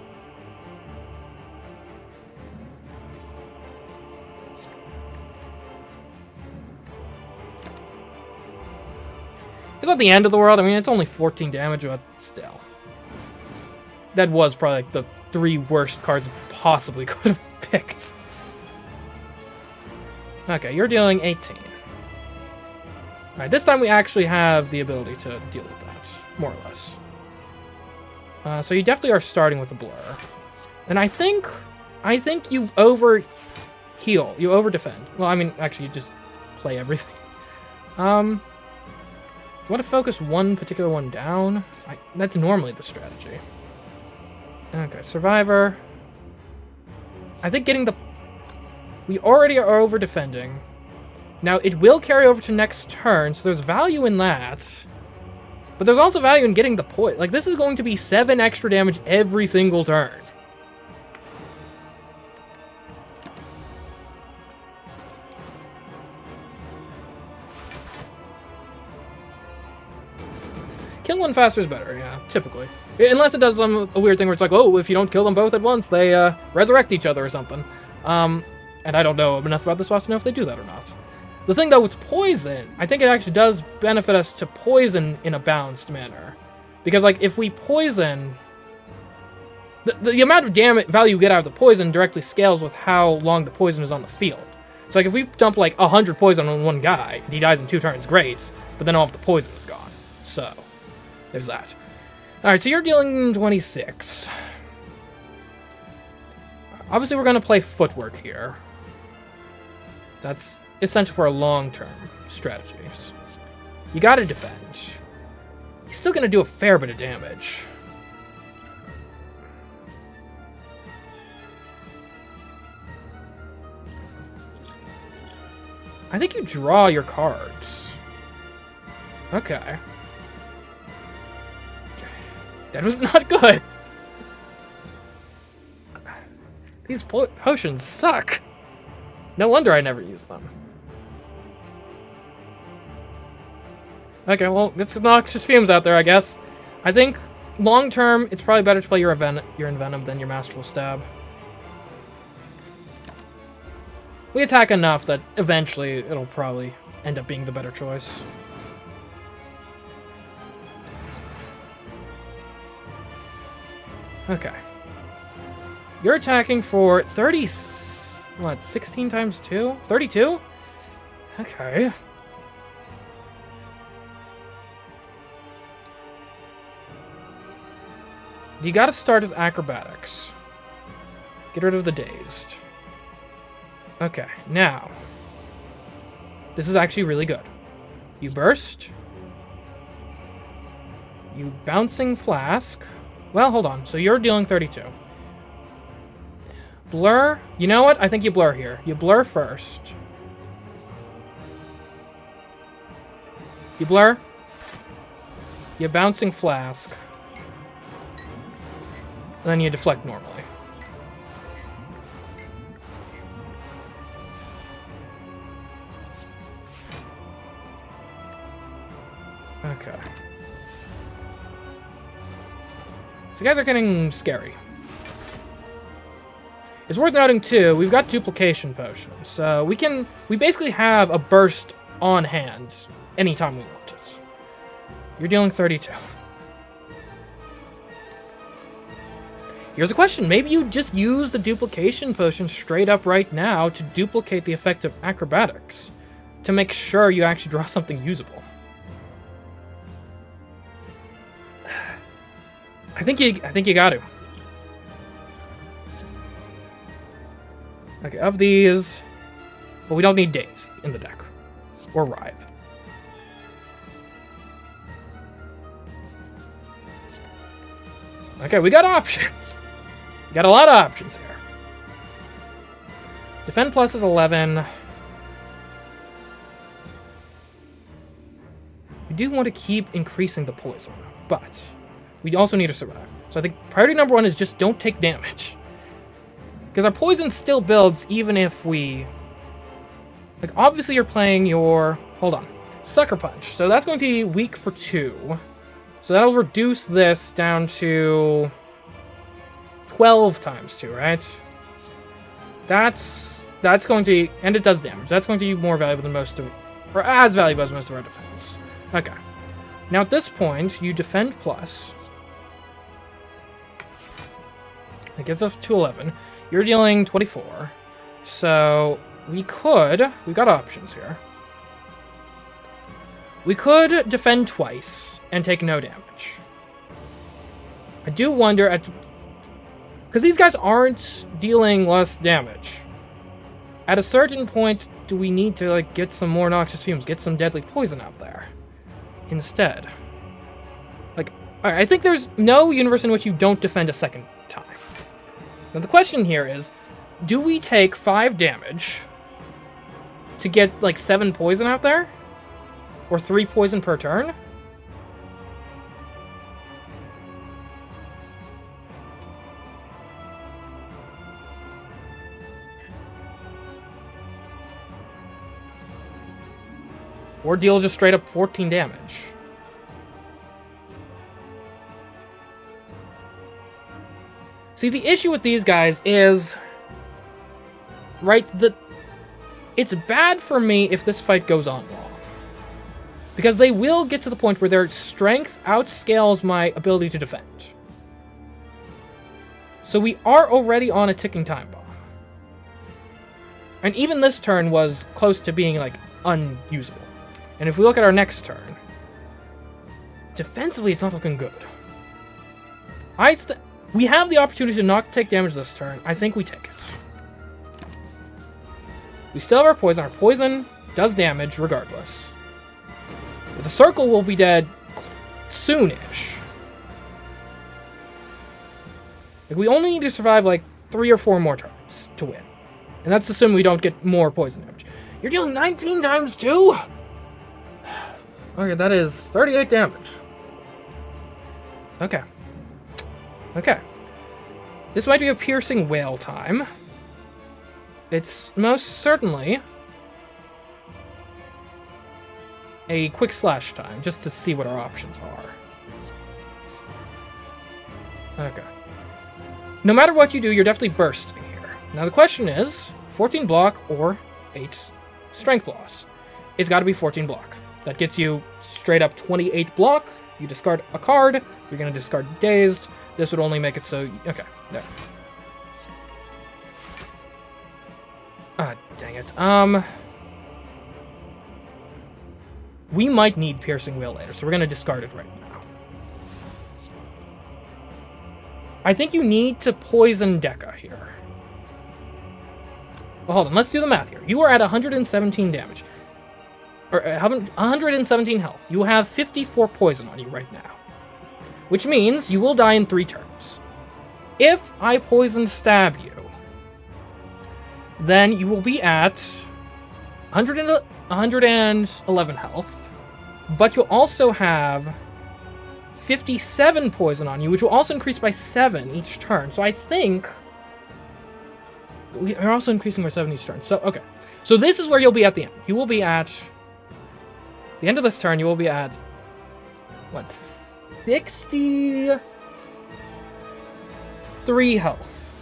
It's not the end of the world. I mean, it's only 14 damage, but still. That was probably like the 3 worst cards I possibly could have picked. Okay, you're dealing 18. Alright, this time we actually have the ability to deal with that, more or less. So you definitely are starting with a blur. And I think you over-heal. You over-defend. Well, I mean, actually, you just play everything. Do you want to focus one particular one down? That's normally the strategy. Okay, Survivor. I think getting the... We already are over-defending. Now, it will carry over to next turn, so there's value in that. But there's also value in getting the point. Like, this is going to be 7 extra damage every single turn. Killing one faster is better, yeah, typically. Unless it does a weird thing where it's like, oh, if you don't kill them both at once, they resurrect each other or something. And I don't know enough about this boss to know if they do that or not. The thing, though, with poison, I think it actually does benefit us to poison in a balanced manner. Because, like, if we poison... The amount of damage value you get out of the poison directly scales with how long the poison is on the field. So, like, if we dump, like, 100 poison on one guy, and he dies in 2 turns, great. But then all of the poison is gone. So, there's that. Alright, so you're dealing 26. Obviously, we're going to play footwork here. That's essential for a long-term strategies. You got to defend. He's still going to do a fair bit of damage. I think you draw your cards. Okay. That was not good. These potions suck. No wonder I never use them. Okay, well, it's noxious fumes out there, I guess. I think long term, it's probably better to play your Envenom than your Masterful Stab. We attack enough that eventually it'll probably end up being the better choice. Okay. You're attacking for 30... What, 16 times 2? 32? Okay. You gotta start with Acrobatics. Get rid of the Dazed. Okay, now. This is actually really good. You Burst. You Bouncing Flask. Well, hold on. So you're dealing 32. Blur. You know what? I think you Blur here. You Blur first. You Blur. You Bouncing Flask. And then you deflect normally. Okay. So you guys are getting scary. It's worth noting too, we've got duplication potions, so we basically have a burst on hand anytime we want it. You're dealing 32. Here's a question, maybe you just use the duplication potion straight up right now to duplicate the effect of acrobatics, to make sure you actually draw something usable. I think you got to. Okay, of these, well, we don't need Daze in the deck, or Writhe. Okay, we got options. We got a lot of options here. Defend plus is 11. We do want to keep increasing the poison, but we also need to survive. So I think priority number 1 is just don't take damage. Because our poison still builds even if we... Like, obviously you're playing your... Hold on. Sucker Punch. So that's going to be weak for 2. So that'll reduce this down to... 12 times 2, right? That's going to be... And it does damage. That's going to be more valuable than most of... Or as valuable as most of our defense. Okay. Now at this point, you defend plus. It gets up to 11. You're dealing 24. So we've got options here. We could defend twice and take no damage. I do wonder because these guys aren't dealing less damage. At a certain point, do we need to like get some more noxious fumes, get some deadly poison out there instead? Like, all right, I think there's no universe in which you don't defend a second time. Now the question here is, do we take 5 damage to get like 7 poison out there? Or 3 poison per turn? Or deal just straight up 14 damage. See, the issue with these guys is, right, it's bad for me if this fight goes on long. Because they will get to the point where their strength outscales my ability to defend. So we are already on a ticking time bomb. And even this turn was close to being, like, unusable. And if we look at our next turn, defensively it's not looking good. We have the opportunity to not take damage this turn. I think we take it. We still have our poison. Our poison does damage regardless. The circle will be dead soonish. Like, we only need to survive like 3 or 4 more turns to win. And that's assuming we don't get more poison damage. You're dealing 19 times 2? Okay, that is 38 damage. Okay. Okay. This might be a piercing wail time. It's most certainly a quick slash time, just to see what our options are. Okay. No matter what you do, you're definitely bursting here. Now the question is, 14 block or 8 strength loss. It's got to be 14 block. That gets you straight up 28 block. You discard a card. You're going to discard Dazed. This would only make it so... Okay, no. Ah, dang it. We might need Piercing Wail later, so we're going to discard it right now. I think you need to poison Deca here. Well, hold on, let's do the math here. You are at 117 damage. Or 117 health. You have 54 poison on you right now. Which means you will die in 3 turns. If I poison stab you, then you will be at 111 health, but you'll also have 57 poison on you, which will also increase by 7 each turn. So I think we are also increasing by 7 each turn. So, okay. So this is where you'll be at the end. You will be at the end of this turn, you will be at, what, 63 health.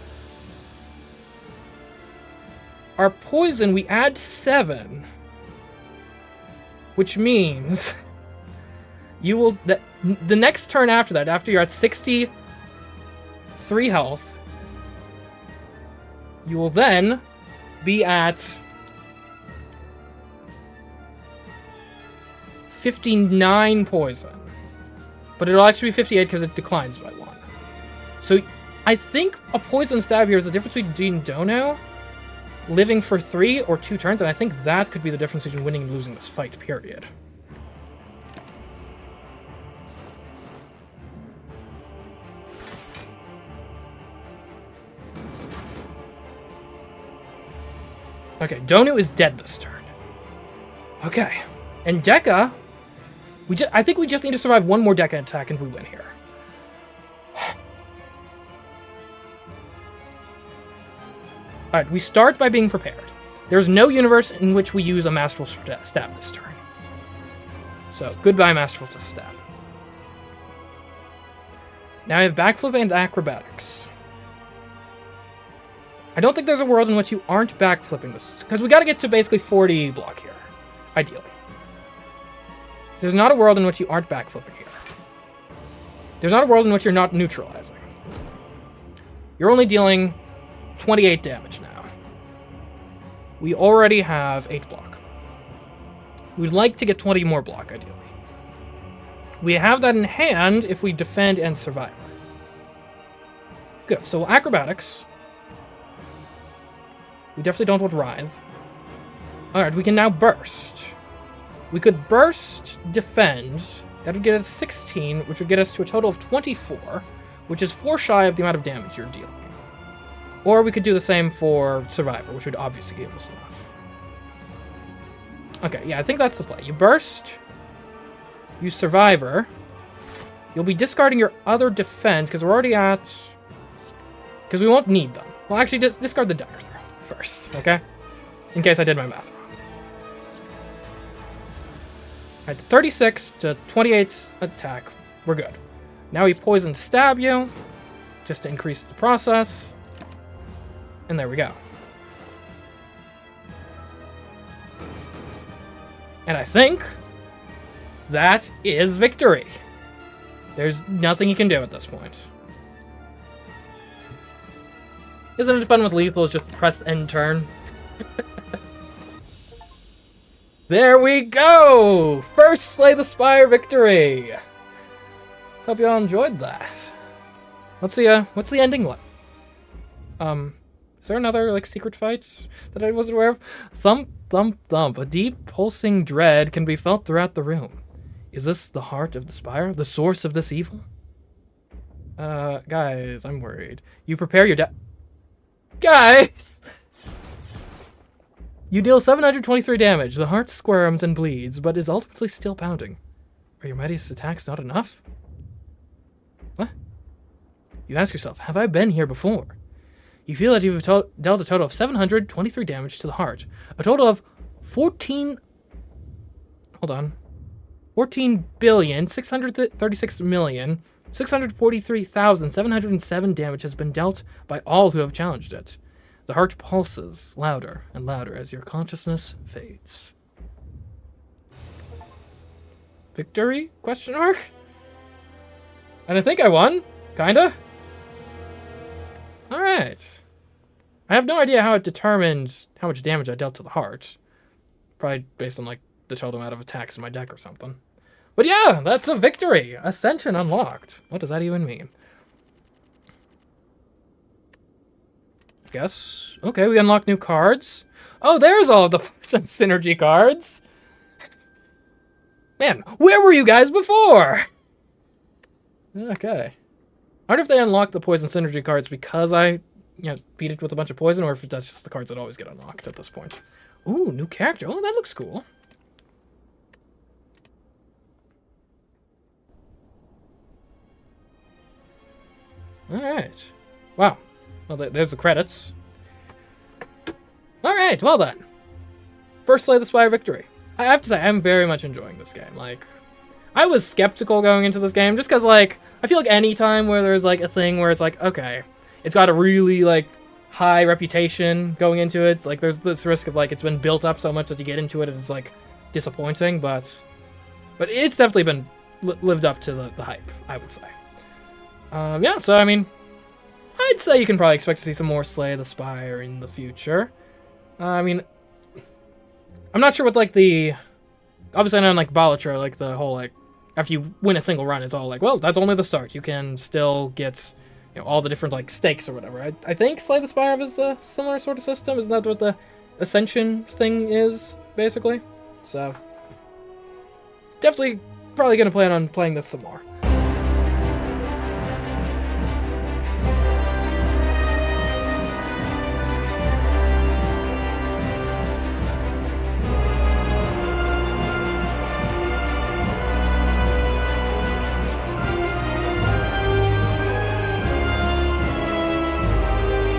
Our poison, we add 7, which means you will, the next turn after that, after you're at 63 health, you will then be at 59 poison. But it'll actually be 58 because it declines by 1. So I think a poison stab here is the difference between Dono living for 3 or 2 turns, and I think that could be the difference between winning and losing this fight, period. Okay, Donu is dead this turn. Okay, and Deca, I think we just need to survive 1 more Deca attack if we win here. Alright, we start by being prepared. There's no universe in which we use a Masterful Stab this turn. So, goodbye Masterful Stab. Now I have Backflip and Acrobatics. I don't think there's a world in which you aren't backflipping this, because we got to get to basically 40 block here, ideally. There's not a world in which you aren't backflipping here. There's not a world in which you're not neutralizing. You're only dealing 28 damage now. We already have 8 block. We'd like to get 20 more block, ideally. We have that in hand if we defend and survive. Good, so Acrobatics. We definitely don't want Writhe. Alright, we can now Burst. We could Burst, Defend. That would get us 16, which would get us to a total of 24, which is 4 shy of the amount of damage you're dealing. Or we could do the same for Survivor, which would obviously give us enough. Okay, yeah, I think that's the play. You Burst, you Survivor. You'll be discarding your other defense, because we're already at... Because we won't need them. Well, actually, discard the Dagger Throw first, okay? In case I did my math wrong. Alright, 36 to 28 attack. We're good. Now we Poison Stab you, just to increase the process. And there we go. And I think that is victory. There's nothing you can do at this point. Isn't it fun with lethals? Just press end turn. There we go! First Slay the Spire victory! Hope you all enjoyed that. what's the ending like? Is there another, like, secret fight that I wasn't aware of? Thump, thump, thump. A deep, pulsing dread can be felt throughout the room. Is this the heart of the Spire? The source of this evil? Guys, I'm worried. You prepare your Guys! You deal 723 damage. The heart squirms and bleeds, but is ultimately still pounding. Are your mightiest attacks not enough? What? You ask yourself, have I been here before? You feel that you've dealt a total of 723 damage to the heart. A total of 14,636,643,707 damage has been dealt by all who have challenged it. The heart pulses louder and louder as your consciousness fades. Victory? Question mark? And I think I won. Kinda. Alright. I have no idea how it determined how much damage I dealt to the heart. Probably based on, like, the total amount of attacks in my deck or something. But yeah, that's a victory! Ascension unlocked. What does that even mean? Guess. Okay, we unlock new cards. Oh, there's all of the Poison Synergy cards! Man, where were you guys before? Okay. I wonder if they unlock the Poison Synergy cards because I, beat it with a bunch of poison, or if that's just the cards that always get unlocked at this point. Ooh, new character. Oh, that looks cool. Alright. Wow. Well, there's the credits. Alright, well then. First Slay the Spire victory. I have to say, I'm very much enjoying this game. Like, I was skeptical going into this game, just because, like, I feel like any time where there's, like, a thing where it's like, okay, it's got a really, like, high reputation going into it, like, there's this risk of, like, it's been built up so much that you get into it and it's, like, disappointing, but it's definitely been lived up to the hype, I would say. Yeah, so, I mean, I'd say you can probably expect to see some more Slay the Spire in the future. I mean, I'm not sure what, like, obviously I know in, like, Balatro, like, the whole, like, after you win a single run, it's all like, well, that's only the start. You can still get, all the different, like, stakes or whatever. I think Slay the Spire is a similar sort of system. Isn't that what the Ascension thing is, basically? So, definitely probably going to plan on playing this some more.